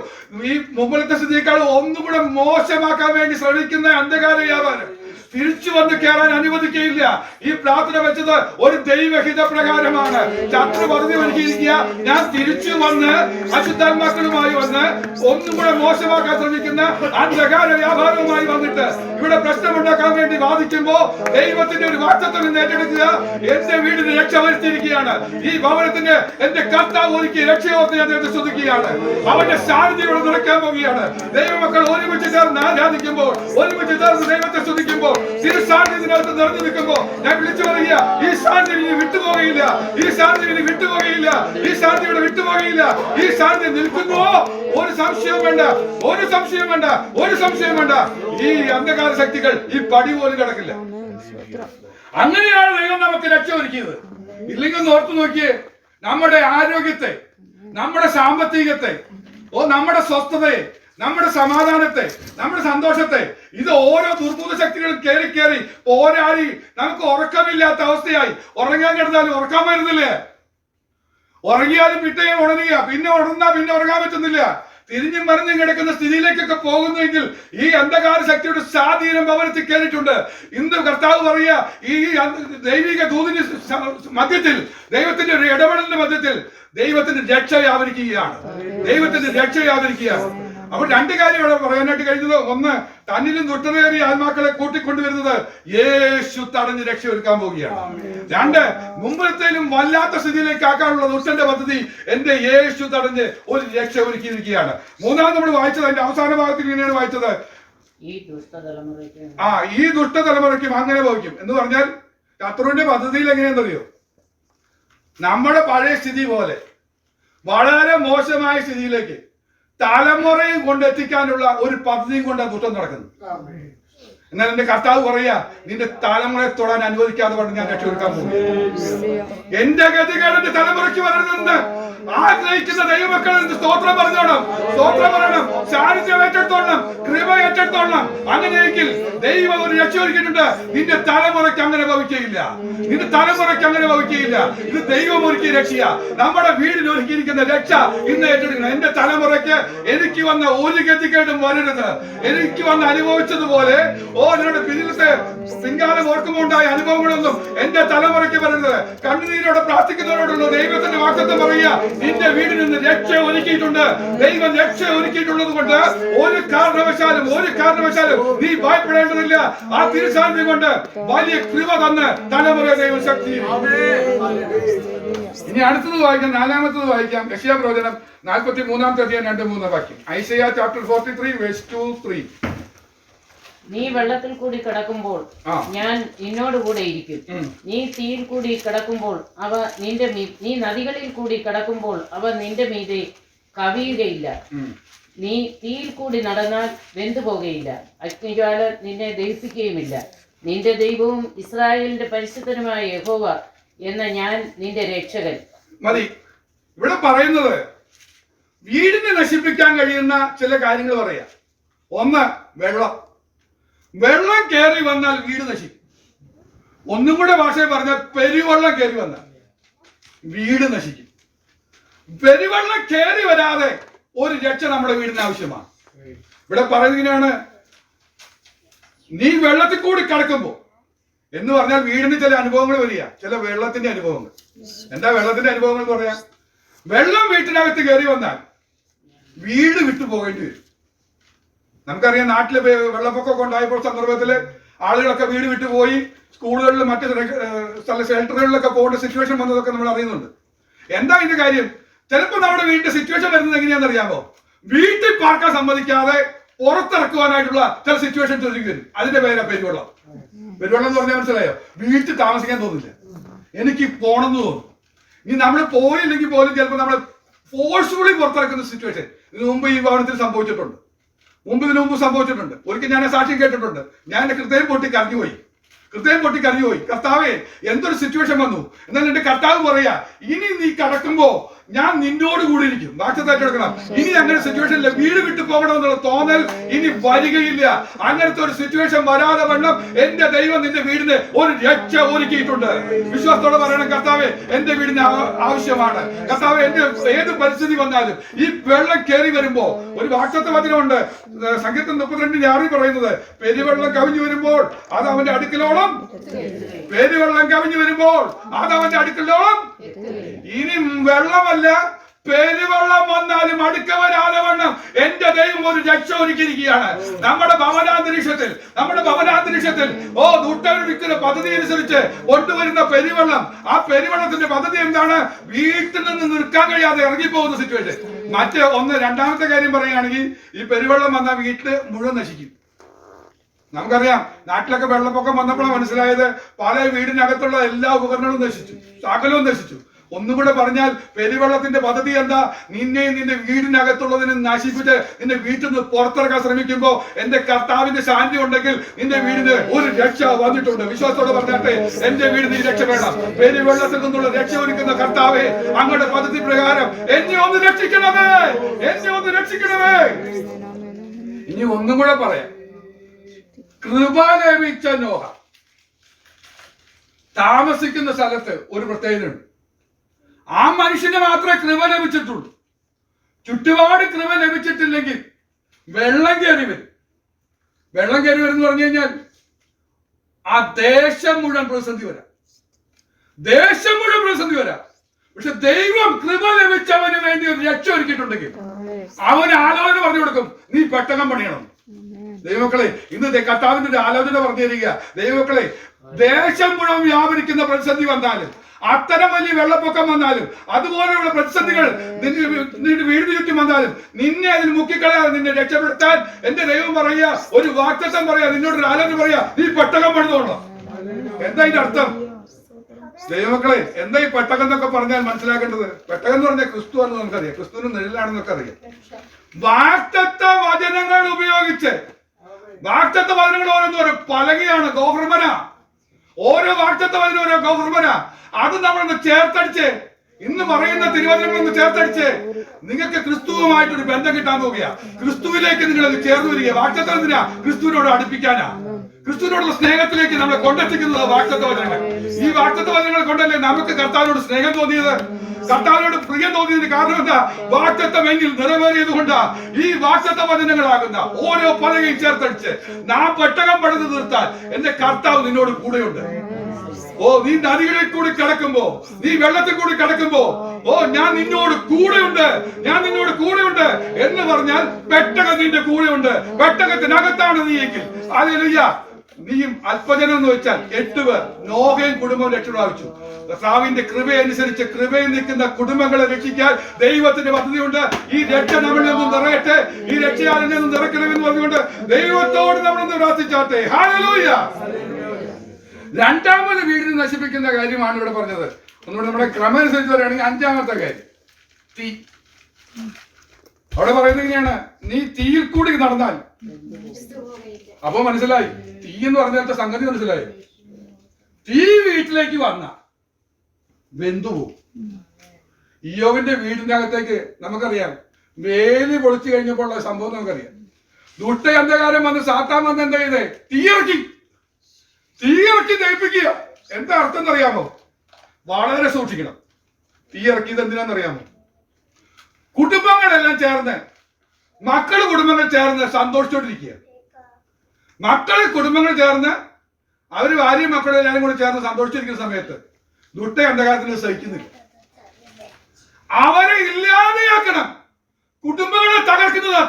ഈ മുമ്പലത്തെ സ്ഥിതിയേക്കാൾ ഒന്നുകൂടെ മോശമാക്കാൻ വേണ്ടി ശ്രമിക്കുന്ന അന്ധകാര വ്യാപാരം തിരിച്ചു വന്ന് കയറാൻ അനുവദിക്കുകയില്ല. ഈ പ്രാർത്ഥന വെച്ചത് ഒരു ദൈവഹിത പ്രകാരമാണ്. ശത്രു പദ്ധതി ഒരുക്കിയിരിക്കുക, ഞാൻ തിരിച്ചു വന്ന് അശുദ്ധാത്മാക്കളുമായി വന്ന് ഒന്നും കൂടെ മോശമാക്കാൻ ശ്രമിക്കുന്ന അന്ധകാര വ്യാപാരവുമായി വന്നിട്ട് ഇവിടെ പ്രശ്നമുണ്ടാക്കാൻ വേണ്ടി വാദിക്കുമ്പോ ദൈവത്തിന്റെ ഒരു വാഗ്ദത്തം ഇന്ന് ഏറ്റെടുക്കുക. എന്റെ വീടിന് രക്ഷ വരുത്തിയിരിക്കുകയാണ്. ഈ ഭവനത്തിന്റെ എന്റെ കർത്താവ് ഒരുക്കിയ രക്ഷയോർത്ത് ഞാൻ ദൈവത്തെ സ്തുതിക്കുകയാണ്. അവന്റെ സാന്നിധ്യം നിറയ്ക്കാൻ പോവുകയാണ്. ദൈവമക്കൾ ഒരുമിച്ച് ചേർന്ന് ആരാധിക്കുമ്പോൾ, ഒരുമിച്ച് ചേർന്ന് ദൈവത്തെ സ്തുതിക്കുമ്പോൾ, തിരുസാന്നിധ്യത്തിനകത്ത് നിറഞ്ഞു നിൽക്കുമ്പോ ഞാൻ വിളിച്ചു പറയുക, ഈ സാന്നിധ്യം ഇനി വിട്ടുപോകയില്ല, ഈ സാന്നിധ്യം ഇനി വിട്ടുപോകയില്ല, ഈ സാന്നിധ്യം ഇവിടെ വിട്ടുപോകയില്ല. ഈ സാന്നിധ്യം നിൽക്കുന്നുവോ? ഒരു സംശയവും വേണ്ട, ഒരു സംശയം വേണ്ട, ഒരു സംശയം വേണ്ട. ഈ അന്ധകാര ശക്തികൾ ഈ പടി പോലും കിടക്കില്ല. അങ്ങനെയാണ് ദൈവം നമുക്ക് രക്ഷ ഒരുക്കിയത്. ഇല്ലെങ്കിൽ ഒന്ന് ഓർത്തു നോക്കിയേ, നമ്മുടെ ആരോഗ്യത്തെ, നമ്മുടെ സാമ്പത്തികത്തെ, നമ്മുടെ സ്വസ്ഥതയെ, നമ്മുടെ സമാധാനത്തെ, നമ്മുടെ സന്തോഷത്തെ, ഇത് ഓരോ ദുർബോധ ശക്തികളും കയറി കയറി പോരാടി നമുക്ക് ഉറക്കമില്ലാത്ത അവസ്ഥയായി. ഉറങ്ങാൻ കിടന്നാലും ഉറക്കാൻ വരുന്നില്ലേ? ഉറങ്ങിയാലും പിറ്റേയും ഉണരുക, പിന്നെ ഉണർന്നാ പിന്നെ ഉറങ്ങാൻ പറ്റുന്നില്ല. തിരിഞ്ഞും മറിഞ്ഞും കിടക്കുന്ന സ്ഥിതിയിലേക്കൊക്കെ പോകുന്നെങ്കിൽ ഈ അന്ധകാര ശക്തിയുടെ സ്വാധീനം ഭവനത്തിൽ കയറിയിട്ടുണ്ട്. ഇന്ന് കർത്താവ് പറയുക, ഈ ദൈവിക ദൂതിന്റെ മധ്യത്തിൽ, ദൈവത്തിന്റെ ഒരു ഇടപെടലിന്റെ മധ്യത്തിൽ ദൈവത്തിന്റെ രക്ഷ വ്യാപരിക്കുകയാണ്. ദൈവത്തിന്റെ രക്ഷ വ്യാപരിക്കുകയാണ്. അപ്പോൾ 2 കാര്യം ഇവിടെ പറയാനായിട്ട് കഴിഞ്ഞത്. ഒന്ന്, തന്നിലും ദുഷ്ടതയേറിയ ആത്മാക്കളെ കൂട്ടിക്കൊണ്ടുവരുന്നത് യേശു തടഞ്ഞ് രക്ഷ ഒരുക്കാൻ പോവുകയാണ്. 2, മുമ്പത്തേലും വല്ലാത്ത സ്ഥിതിയിലേക്ക് ആക്കാനുള്ള ദുഷ്ടന്റെ പദ്ധതി എന്റെ യേശു തടഞ്ഞ് ഒരു രക്ഷ ഒരുക്കിയിരിക്കുകയാണ്. 3 നമ്മൾ വായിച്ചത്, അതിന്റെ അവസാന ഭാഗത്തിൽ ഇങ്ങനെയാണ് വായിച്ചത്, ഈ ദുഷ്ടതലമുറയ്ക്കും അങ്ങനെ ഭവിക്കും എന്ന് പറഞ്ഞാൽ ശത്രുവിന്റെ പദ്ധതിയിൽ എങ്ങനെയാണെന്നറിയോ? നമ്മുടെ പഴയ സ്ഥിതി പോലെ വളരെ മോശമായ സ്ഥിതിയിലേക്ക് തലമുറയും കൊണ്ടെത്തിക്കാനുള്ള ഒരു പദ്ധതിയും കൊണ്ട് ദുഷ്ടം നടക്കുന്നു. എന്നാൽ എന്റെ കർത്താവ് പറയാ, നിന്റെ തലമുറയെ തൊടാൻ അനുവദിക്കാതെ പറഞ്ഞ് ഞാൻ രക്ഷ ഒരുക്കാൻ പോകും. എന്റെ ഗതികേട് തലമുറയ്ക്ക് വരരുതെന്ന് ആഗ്രഹിക്കുന്ന ദൈവമക്കൾ സ്തോത്രം പറഞ്ഞോണം, സ്തോത്രം പറയണം, സാന്നിധ്യം ഏറ്റെടുത്തോണം, കൃപ ഏറ്റെടുത്തോണം. അങ്ങനെയെങ്കിൽ ദൈവം ഒരു രക്ഷ ഒരുക്കിയിട്ടുണ്ട്. നിന്റെ തലമുറയ്ക്ക് അങ്ങനെ ഭവിക്കുകയില്ല, നിന്റെ തലമുറയ്ക്ക് അങ്ങനെ ഭവിക്കുകയില്ല. ഇത് ദൈവം ഒരുക്കിയ രക്ഷയാ. നമ്മുടെ വീടിന് ഒരുക്കിയിരിക്കുന്ന രക്ഷ ഇന്ന് ഏറ്റെടുക്കണം. എന്റെ തലമുറയ്ക്ക് എനിക്ക് വന്ന ഒരു ഗതികേടും വരരുത്. എനിക്ക് വന്ന് അനുഭവിച്ചതുപോലെ നിങ്ങളുടെ പിന്നിലത്തെ പിൻകാലം ഓർക്കുമ്പോൾ ഉണ്ടായ അനുഭവങ്ങളൊന്നും എന്റെ തലമുറയ്ക്ക് വരരുത്. കണ്ണുനീരോടെ പ്രാർത്ഥിക്കുന്നവരോടുള്ള ദൈവത്തിന്റെ വാഗ്ദത്തം പറയുക, നിന്റെ വീടിൽ നിന്ന് രക്ഷ ഒരുക്കിയിട്ടുണ്ട്. ദൈവം രക്ഷ ഒരുക്കിയിട്ടുള്ളത് കൊണ്ട് ഒരു കാരണവശാലും നീ ഭയപ്പെടേണ്ടതില്ല. ആ തിരുസാന്നിധ്യം കൊണ്ട് വലിയ കൃപ തന്ന് തലമുറ ദൈവം ശക്തി. ഇനി അടുത്തത് വായിക്കാം, 4-ാമത്തത് വായിക്കാം. യെശയ്യാ പ്രവചനം 43-ാമത്തെ അധ്യായം 2-3 വാക്യം. ഐസയ്യാ ചാപ്റ്റർ 43 verse 2-3. നീ വെള്ളത്തിൽ കൂടി കിടക്കുമ്പോൾ ഞാൻ നിന്നോട് കൂടെ ഇരിക്കും. നീ തീയിൽ കൂടി കിടക്കുമ്പോൾ അവ നീ നദികളിൽ കൂടി കിടക്കുമ്പോൾ അവ നിന്റെ മീതെ കവിയുകയില്ല. നീ തീയിൽ കൂടി നടന്നാൽ വെന്തുപോകുകയില്ല, അഗ്നിജ്വാല നിന്നെ ദഹിപ്പിക്കുകയുമില്ല. നിന്റെ ദൈവവും ഇസ്രായേലിന്റെ പരിശുദ്ധനുമായ യഹോവ എന്ന ഞാൻ നിന്റെ രക്ഷകൻ. മതി. ഇവിടെ പറയുന്നത് വീടിനെ നശിപ്പിക്കാൻ കഴിയുന്ന ചില കാര്യങ്ങൾ പറയാം. ഒന്ന്, വെള്ളം കയറി വന്നാൽ വീട് നശിക്കും. ഒന്നും കൂടെ ഭാഷയിൽ പറഞ്ഞാൽ പെരുവെള്ളം കയറി വന്നാൽ വീട് നശിക്കും. പെരുവെള്ളം കയറി വരാതെ ഒരു രക്ഷ നമ്മുടെ വീടിന് ആവശ്യമാണ്. ഇവിടെ പറയുന്നതിനാണ്, നീ വെള്ളത്തിൽ കൂടി കടക്കുമ്പോ എന്ന് പറഞ്ഞാൽ വീടിന് ചില അനുഭവങ്ങൾ വരിക, ചില വെള്ളത്തിന്റെ അനുഭവങ്ങൾ. എന്താ വെള്ളത്തിന്റെ അനുഭവങ്ങൾ എന്ന് പറയാം? വെള്ളം വീട്ടിനകത്ത് കയറി വന്നാൽ വീട് വിട്ടു പോകേണ്ടി വരും. നമുക്കറിയാം, നാട്ടില് വെള്ളപ്പൊക്കമൊക്കെ ഉണ്ടായപ്പോൾ സന്ദർഭത്തില് ആളുകളൊക്കെ വീട് വിട്ടു പോയി സ്കൂളുകളിലും മറ്റു സ്ഥല ഷെൽട്ടറുകളിലൊക്കെ പോകേണ്ട സിറ്റുവേഷൻ വന്നതൊക്കെ നമ്മൾ അറിയുന്നുണ്ട്. എന്താ ഇതിന്റെ കാര്യം? ചിലപ്പോൾ നമ്മുടെ വീടിന്റെ സിറ്റുവേഷൻ വരുന്നത് എങ്ങനെയാണെന്ന് അറിയാമോ? വീട്ടിൽ പാർക്കാൻ സമ്മതിക്കാതെ പുറത്തിറക്കുവാനായിട്ടുള്ള ചില സിറ്റുവേഷൻസ് ഒരുക്കി വരും. അതിന്റെ പേരാ പെരുവെള്ളം. പെരുവെള്ളം എന്ന് പറഞ്ഞാൽ മനസ്സിലായോ? വീട്ടിൽ താമസിക്കാൻ തോന്നില്ല, എനിക്ക് പോണെന്ന് തോന്നും. ഇനി നമ്മൾ പോയില്ലെങ്കിൽ പോലും ചിലപ്പോൾ നമ്മൾ ഫോഴ്സ്ഫുള്ളി പുറത്തിറക്കുന്ന സിറ്റുവേഷൻ ഇതിനു മുമ്പ് ഈ ഭവനത്തിൽ സംഭവിച്ചിട്ടുണ്ട്. ഇതിനു മുമ്പ് സംഭവിച്ചിട്ടുണ്ട്. ഒരിക്കൽ ഞാൻ സാക്ഷ്യം കേട്ടിട്ടുണ്ട്. ഞാൻ എന്റെ ഹൃദയം പൊട്ടി കരഞ്ഞു പോയി. കർത്താവേ, എന്തൊരു സിറ്റുവേഷൻ വന്നു. എന്നാൽ എന്റെ കർത്താവ് പറയാ, ഇനി നീ കടക്കുമ്പോ ഞാൻ നിന്നോട് കൂടി ഇരിക്കും. വാക്യത്തായിട്ട് എടുക്കണം. ഇനി അങ്ങനെ സിറ്റുവേഷനില്ല, വീട് വിട്ടു പോകണമെന്നുള്ള തോന്നൽ ഇനി വരികയില്ല. അങ്ങനത്തെ ഒരു സിറ്റുവേഷൻ വരാതെ വണ്ണം എന്റെ ദൈവം നിന്റെ വീടിന് ഒരു രക്ഷ ഒരുക്കിയിട്ടുണ്ട്. വിശ്വാസത്തോടെ പറയണം, കർത്താവേ, എന്റെ വീടിന് ആവശ്യമാണ്. കർത്താവേ, എന്റെ ഏത് പരിസ്ഥിതി വന്നാലും ഈ വെള്ളം കയറി വരുമ്പോ ഒരു വാക്തത്വ വചനമുണ്ട്. സംഗീതം 32:6 പറയുന്നത്, പെരുവെള്ളം കവിഞ്ഞു വരുമ്പോൾ അത് അവന്റെ അടുക്കലോളം, പെരുവെള്ളം കവിഞ്ഞു വരുമ്പോൾ അത് അവന്റെ അടുക്കലോളം. ഇനി വെള്ളമല്ല, പെരുവെള്ളം വന്നാലും അടുക്ക വരാതെ വണ്ണം എന്റെ ദൈവം ഒരു രക്ഷ ഒരുക്കിയിരിക്കുകയാണ്. നമ്മുടെ ഭവനാന്തരീക്ഷത്തിൽ ദൂട്ടൊരുക്കുന്ന പദ്ധതി അനുസരിച്ച് കൊണ്ടുവരുന്ന പെരുവെള്ളം, ആ പെരുവെള്ളത്തിന്റെ പദ്ധതി എന്താണ്? വീട്ടിൽ നിന്ന് നിൽക്കാൻ കഴിയാതെ ഇറങ്ങിപ്പോകുന്ന സിറ്റുവേഷൻ. രണ്ടാമത്തെ കാര്യം പറയുകയാണെങ്കിൽ, ഈ പെരുവെള്ളം വന്നാൽ വീട്ടില് മുഴുവൻ നശിക്കും. നമുക്കറിയാം, നാട്ടിലൊക്കെ വെള്ളപ്പൊക്കം വന്നപ്പോഴാണ് മനസ്സിലായത്, പല വീടിനകത്തുള്ള എല്ലാ ഉപകരണങ്ങളും നശിച്ചു, സകലവും നശിച്ചു. ഒന്നുകൂടെ പറഞ്ഞാൽ, പെരുവെള്ളത്തിന്റെ പദ്ധതി എന്താ? നിന്റെ വീടിനകത്തുള്ളതിനെ നശിപ്പിച്ച് നിന്റെ വീട്ടിൽ നിന്ന് പുറത്തിറക്കാൻ ശ്രമിക്കുമ്പോ എന്റെ കർത്താവിന്റെ ശാന്തി ഉണ്ടെങ്കിൽ നിന്റെ വീടിന് ഒരു രക്ഷ വന്നിട്ടുണ്ട്. വിശ്വാസത്തോടെ പറഞ്ഞാട്ടെ, എന്റെ വീടിന് ഈ രക്ഷ വേണം. പെരുവെള്ളത്തിൽ നിന്നുള്ള രക്ഷ ഒരുക്കുന്ന കർത്താവേ, അങ്ങയുടെ പദ്ധതി പ്രകാരം എന്നെ ഒന്ന് രക്ഷിക്കണമേ. ഇനി ഒന്നും കൂടെ പറയാം. കൃപ ലഭിച്ച നോഹ താമസിക്കുന്ന സ്ഥലത്ത് ഒരു പ്രത്യേകതയുണ്ട്. ആ മനുഷ്യന് മാത്രമേ കൃപ ലഭിച്ചിട്ടുള്ളൂ. ചുറ്റുപാട് കൃപ ലഭിച്ചിട്ടില്ലെങ്കിൽ വെള്ളം കയറി വരും എന്ന് പറഞ്ഞു കഴിഞ്ഞാൽ ആ ദേശം മുഴുവൻ പ്രതിസന്ധി വരാം. പക്ഷെ ദൈവം കൃപ ലഭിച്ചവന് വേണ്ടി ഒരു രക്ഷ ഒരുക്കിയിട്ടുണ്ടെങ്കിൽ അവന് ആലോചന പറഞ്ഞു കൊടുക്കും, നീ പെട്ടകം പണിയണം. ദൈവമക്കളെ, ഇന്ന് കർത്താവിന്റെ ഒരു ആലോചന പറഞ്ഞു തരിക. ദൈവമക്കളെ, ദേശം മുഴുവൻ വ്യാപരിക്കുന്ന പ്രതിസന്ധി വന്നാലും, അത്തരം വലിയ വെള്ളപ്പൊക്കം വന്നാലും, അതുപോലെയുള്ള പ്രതിസന്ധികൾ നിന്റെ വീടിന് ചുറ്റും വന്നാലും, നിന്നെ അതിൽ മുക്കിക്കളയാതെ നിന്നെ രക്ഷപ്പെടുത്താൻ എന്റെ ദൈവം പറയുക, ഒരു വാക്തത്വം പറയാ, നിന്നോടൊരു ആലോചന പറയാ, നീ പെട്ടകം പണിതോളാം. എന്താ ഇതിന്റെ അർത്ഥം? ദൈവമക്കളെ, എന്താ ഈ പെട്ടകം എന്നൊക്കെ പറഞ്ഞാൽ മനസ്സിലാക്കേണ്ടത്? പെട്ടകം എന്ന് പറഞ്ഞാൽ ക്രിസ്തു ആണെന്ന് നമുക്കറിയാം, ക്രിസ്തുവിന് നിഴലാണെന്നൊക്കെ അറിയാം. വാക്തത്വ വചനങ്ങൾ ഉപയോഗിച്ച്, വാക്തത്വ വചനങ്ങൾ ഓരോന്നും പലകയാണ്, ഗോപുരമന. ഓരോ വാക്തത്വ വചനം ഓരോ ഗോപുരമന. അത് നമ്മളൊന്ന് ചേർത്തടിച്ച്, ഇന്ന് പറയുന്ന തിരുവചനങ്ങളൊന്ന് ചേർത്തടിച്ച് നിങ്ങൾക്ക് ക്രിസ്തുവുമായിട്ടൊരു ബന്ധം കിട്ടാൻ പോവുക. ക്രിസ്തുവിലേക്ക് നിങ്ങൾ ചേർന്ന് വരിക. വാക്തത്വം എന്തിനാ? ക്രിസ്തുവിനോട് അടുപ്പിക്കാനാ. ക്രിസ്തുവിനോടുള്ള സ്നേഹത്തിലേക്ക് നമ്മളെ കൊണ്ടെത്തിക്കുന്നത് വാക്തത്വ വചനങ്ങൾ. ഈ വാക്തത്വ വചനങ്ങൾ കൊണ്ടല്ലേ നമുക്ക് കർത്താവിനോട് സ്നേഹം തോന്നിയത്, കർത്താവിനോട് പ്രിയം തോന്നിയതിന് കാരണം എന്താ? വാക്തത്വം എങ്കിൽ നിറവേറിയത് കൊണ്ടാ. ഈ വാക്തത്വ വചനങ്ങളാകുന്ന ഓരോ പലകയും ചേർത്തടിച്ച് നാം പെട്ടകം പണിത് തീർത്താൽ എന്റെ കർത്താവ് നിന്നോട് കൂടെയുണ്ട്. നീ നദികളിൽ കൂടി കിടക്കുമ്പോ, നീ വെള്ളത്തിൽ കൂടി കിടക്കുമ്പോ, ഞാൻ നിന്നോട് കൂടെയുണ്ട് എന്ന് പറഞ്ഞാൽ പെട്ടകം നിന്റെ കൂടെയുണ്ട്. പെട്ടകത്തിനകത്താണ് നീയെങ്കിൽ, ഹല്ലേലൂയ. നീയും അല്പജനം എന്ന് വെച്ചാൽ 8 പേർ, നോഹയും കുടുംബവും രക്ഷ പ്രാപിച്ചു. കർത്താവിന്റെ കൃപയനുസരിച്ച് കൃപയിൽ നിൽക്കുന്ന കുടുംബങ്ങളെ രക്ഷിക്കാൻ ദൈവത്തിന്റെ പദ്ധതിയുണ്ട്. ഈ രക്ഷ നമ്മളിൽ നിന്നും നിറയട്ടെ, ഈ രക്ഷയാൽ എന്നെ നിന്നും നിറയ്ക്കണമെന്ന് പറഞ്ഞുകൊണ്ട് ദൈവത്തോട് നമ്മളൊന്ന് പ്രാർത്ഥിച്ചാട്ടെ. ഹല്ലേലൂയ. രണ്ടാമത് വീടിനെ നശിപ്പിക്കുന്ന കാര്യമാണ് ഇവിടെ പറഞ്ഞത്. ഒന്നുകൂടെ നമ്മുടെ ക്രമം അനുസരിച്ച് പറയുകയാണെങ്കിൽ 5-ാമത്തെ കാര്യം തീ. അവിടെ പറയുന്നത് ഇങ്ങനെയാണ്, നീ തീയിൽ കൂടി നടന്നാൽ. അപ്പൊ മനസ്സിലായി തീ എന്ന് പറഞ്ഞ സംഗതി മനസ്സിലായി. തീ വീട്ടിലേക്ക് വന്ന വെന്തുപോകും. ഇയ്യോബിന്റെ വീടിന്റെ അകത്തേക്ക് നമുക്കറിയാം വേലി പൊളിച്ചു കഴിഞ്ഞപ്പോൾ ഉള്ള സംഭവം നമുക്കറിയാം. ദുഷ്ട അന്ധകാരം വന്ന് സാത്താൻ വന്ന് എന്താ ചെയ്തേ? തീയിറക്കി ദഹിപ്പിക്കുക. എന്താ അർത്ഥം എന്നറിയാമോ? വളരെ സൂക്ഷിക്കണം. തീയിറക്കിയത് എന്തിനാന്നറിയാമോ? കുടുംബങ്ങളെല്ലാം ചേർന്ന്, കുടുംബങ്ങൾ ചേർന്ന് സന്തോഷിച്ചോണ്ടിരിക്കുക. കുടുംബങ്ങൾ ചേർന്ന് അവര് ഭാര്യയും മക്കളും എല്ലാവരും കൂടി ചേർന്ന് സന്തോഷിച്ചിരിക്കുന്ന സമയത്ത് ദുഷ്ട അന്ധകാരത്തിന് സഹിക്കുന്നില്ല. അവരെ ഇല്ലാതെയാക്കണം. കുടുംബങ്ങളെ തകർക്കുന്നത് ആ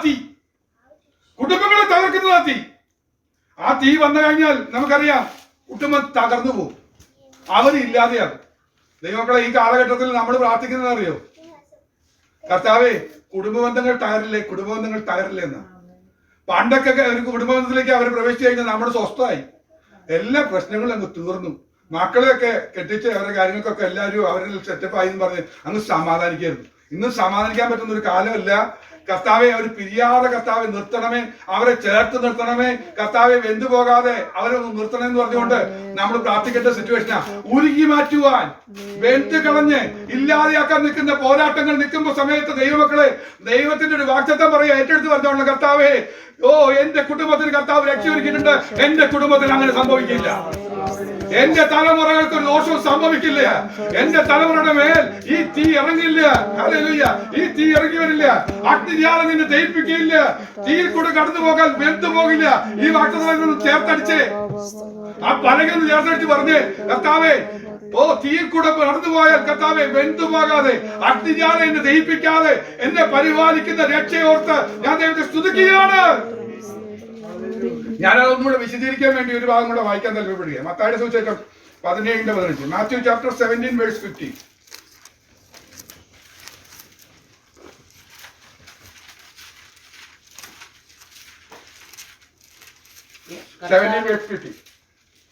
തീ. ആ തീ വന്നു കഴിഞ്ഞാൽ നമുക്കറിയാം കുടുംബം തകർന്നു പോകും. അവരില്ലാതെയാകും. ദൈവമക്കളെ, ഈ കാലഘട്ടത്തിൽ നമ്മൾ പ്രാർത്ഥിക്കുന്നത് അറിയോ? കർത്താവേ, കുടുംബ ബന്ധങ്ങൾ തകരില്ലേ എന്ന്. പണ്ടൊക്കെ ഒരു കുടുംബ ബന്ധത്തിലേക്ക് അവർ പ്രവേശിച്ചു കഴിഞ്ഞാൽ നമ്മൾ സ്വസ്ഥമായി, എല്ലാ പ്രശ്നങ്ങളും അങ്ങ് തീർന്നു. മക്കളെയൊക്കെ കെട്ടിച്ച് അവരുടെ കാര്യങ്ങൾക്കൊക്കെ എല്ലാവരും അവരുടെ സെറ്റപ്പായി എന്ന് പറഞ്ഞ് അങ്ങ് സമാധാനിക്കായിരുന്നു. ഇന്ന് സമാധാനിക്കാൻ പറ്റുന്ന ഒരു കാലമല്ല. കർത്താവെ, അവർ പിരിയാതെ കർത്താവെ നിർത്തണമേ, അവരെ ചേർത്ത് നിർത്തണമേ, കർത്താവെ വെന്തു പോകാതെ അവരെ നിർത്തണം എന്ന് പറഞ്ഞുകൊണ്ട് നമ്മൾ പ്രാർത്ഥിക്കേണ്ട സിറ്റുവേഷനാ. ഉരുകി മാറ്റുവാൻ, വെന്ത് കളഞ്ഞ് ഇല്ലാതെയാക്കാൻ നിൽക്കുന്ന പോരാട്ടങ്ങൾ നിൽക്കുമ്പോൾ സമയത്ത് ദൈവമക്കളെ, ദൈവത്തിന്റെ ഒരു വാഗ്ദത്തം പറയുക, ഏറ്റെടുത്ത് പറഞ്ഞോളൂ. കർത്താവെ, എന്റെ കുടുംബത്തിന് കർത്താവ് രക്ഷയൊരുക്കിയിട്ടുണ്ട്. എന്റെ കുടുംബത്തിന് അങ്ങനെ സംഭവിക്കില്ല. എന്റെ തലമുറകൾക്ക് ഒരു ദോഷവും സംഭവിക്കില്ല. എന്റെ തലമുറയുടെ മേൽ ഈ തീ ഇറങ്ങില്ല. ഹല്ലേലൂയ. ഈ തീ ഇറങ്ങി വരില്ല. അഗ്നിജ്വാല നിന്നെ ദഹിപ്പിക്കില്ല. തീയിൽ കൂടെ കടന്നു പോകാൻ വെന്തു പോകില്ല. ഈ വാഗ്ദത്തം ചേർത്തടിച്ച്, ആ പലകൊന്ന് ചേർത്തടിച്ച് പറഞ്ഞ്, കർത്താവേ, തീയിൽ കൂടെ നടന്നു പോയാൽ കർത്താവെ വെന്തു പോകാതെ, അഗ്നിജ്വാല എന്നെ ദഹിപ്പിക്കാതെ എന്നെ പരിപാലിക്കുന്ന രക്ഷയോർത്ത് ഞാൻ ദൈവത്തെ സ്തുതിക്കുകയാണ്. ഞാനതൊന്നും കൂടെ വിശദീകരിക്കാൻ വേണ്ടി ഒരു ഭാഗം കൂടെ വായിക്കാൻ താല്പര്യപ്പെടുക. മത്തായിയുടെ സുവിശേഷം 17:15. Matthew chapter 17 verse 50.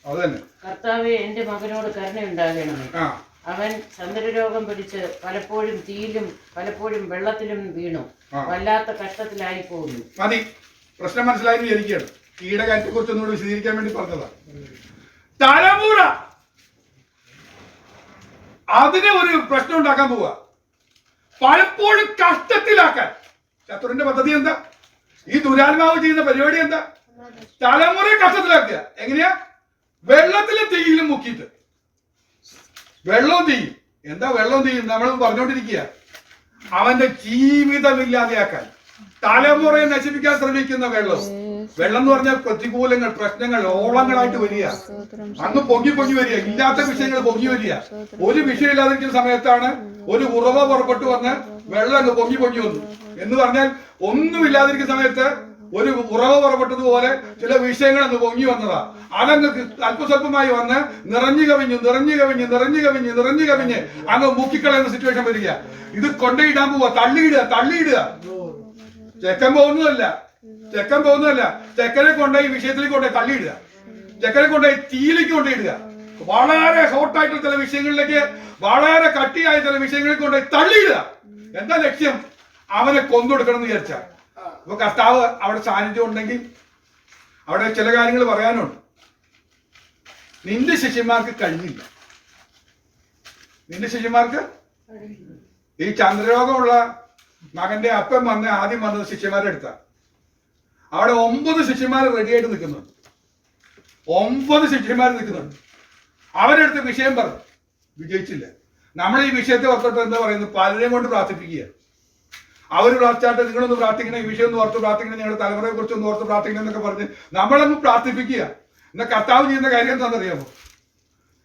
അത് തന്നെ. കർത്താവേ, എന്റെ മകനോട് കരുണയുണ്ടാകണമേ. അവൻ ചന്ദ്രരോഗം പിടിച്ച് പലപ്പോഴും തീയിലും പലപ്പോഴും വെള്ളത്തിലും വീണു വല്ലാത്ത കഷ്ടത്തിലായി പോകുന്നു. മതി, പ്രശ്നം മനസ്സിലായി വിചാരിക്കുകയാണ്. തീയുടെ കാര്യത്തെ കുറിച്ച് ഒന്നുകൂടി വിശദീകരിക്കാൻ വേണ്ടി പറഞ്ഞതാ. തലമുറ അതിനെ ഒരു പ്രശ്നം ഉണ്ടാക്കാൻ പോവുക, പലപ്പോഴും കഷ്ടത്തിലാക്കാൻ. ശത്രുവിന്റെ പദ്ധതി എന്താ? ഈ ദുരാത്മാവ് ചെയ്യുന്ന പരിപാടി എന്താ? തലമുറയെ കഷ്ടത്തിലാക്കുക. എങ്ങനെയാ? വെള്ളത്തിലും തീയിലും മുക്കിയിട്ട്. വെള്ളവും തീയും. എന്താ വെള്ളവും തീയും? നമ്മൾ പറഞ്ഞുകൊണ്ടിരിക്കുക, അവന്റെ ജീവിതമില്ലാതെയാക്കാൻ, തലമുറയെ നശിപ്പിക്കാൻ ശ്രമിക്കുന്ന വെള്ളം എന്ന് പറഞ്ഞാൽ പ്രതികൂലങ്ങൾ, പ്രശ്നങ്ങൾ ഓളങ്ങളായിട്ട് വരിക, അങ്ങ് പൊങ്ങി വരിക, ഇല്ലാത്ത വിഷയങ്ങൾ പൊങ്ങി വരിക. ഒരു വിഷയം ഇല്ലാതിരിക്കുന്ന സമയത്താണ് ഒരു ഉറവ പുറപ്പെട്ടു വന്ന് വെള്ളം അങ്ങ് പൊങ്ങി വന്നു എന്ന് പറഞ്ഞാൽ, ഒന്നുമില്ലാതിരിക്കുന്ന സമയത്ത് ഒരു ഉറവ പുറപ്പെട്ടതുപോലെ ചില വിഷയങ്ങൾ അങ്ങ് പൊങ്ങി വന്നതാ. അതങ്ങ് അല്പസ്വല്പമായി വന്ന് നിറഞ്ഞു കവിഞ്ഞ് അങ്ങ് മുക്കിക്കളയുന്ന സിറ്റുവേഷൻ വരിക. ഇത് കൊണ്ടയിടാൻ പോവുക, തള്ളിയിടുക. ചെക്കൻ പോകുന്നതല്ല, ചെക്കനെ കൊണ്ടുപോയി വിഷയത്തിലേക്ക് കൊണ്ടുപോയി തള്ളിയിടുക, ചെക്കനെ കൊണ്ടുപോയി തീയിലേക്ക് കൊണ്ടുപോയിടുക. വളരെ ഹോട്ടായിട്ടുള്ള ചില വിഷയങ്ങളിലേക്ക്, വളരെ കട്ടിയായ ചില വിഷയങ്ങളിലേക്ക് കൊണ്ടുപോയി തള്ളിയിടുക. എന്താ ലക്ഷ്യം? അവനെ കൊന്നൊടുക്കണം എന്ന് വിചാരിച്ച. അപ്പൊ കർത്താവ് അവിടെ സാന്നിധ്യം ഉണ്ടെങ്കിൽ അവിടെ ചില കാര്യങ്ങൾ പറയാനുണ്ട്. നിന്റെ ശിഷ്യന്മാർക്ക് കഴിഞ്ഞില്ല. ഈ ചന്ദ്രരോഗമുള്ള മകന്റെ അപ്പം ആദ്യം വന്നത് ശിഷ്യന്മാരെ അടുത്ത. അവിടെ 9 ശിഷ്യന്മാർ റെഡിയായിട്ട് നിൽക്കുന്നുണ്ട്. 9 ശിഷ്യന്മാർ നിൽക്കുന്നുണ്ട്. അവരെടുത്ത് വിഷയം പറഞ്ഞു, വിജയിച്ചില്ല. നമ്മൾ ഈ വിഷയത്തെ ഓർത്തിട്ട് എന്താ പറയുന്നത്? പലരെയും കൊണ്ട് പ്രാർത്ഥിപ്പിക്കുക. അവർ പ്രാർത്ഥിച്ചാട്ടെ, നിങ്ങളൊന്ന് പ്രാർത്ഥിക്കണം, ഈ വിഷയം ഒന്ന് ഓർത്ത് പ്രാർത്ഥിക്കണം, നിങ്ങളുടെ തലമുറയെ കുറിച്ച് ഒന്ന് ഓർത്ത് പ്രാർത്ഥിക്കണം എന്നൊക്കെ പറഞ്ഞ് നമ്മളൊന്ന് പ്രാർത്ഥിപ്പിക്കുക. എന്നാൽ കർത്താവ് ചെയ്യുന്ന കാര്യം എന്താണെന്നറിയാമോ?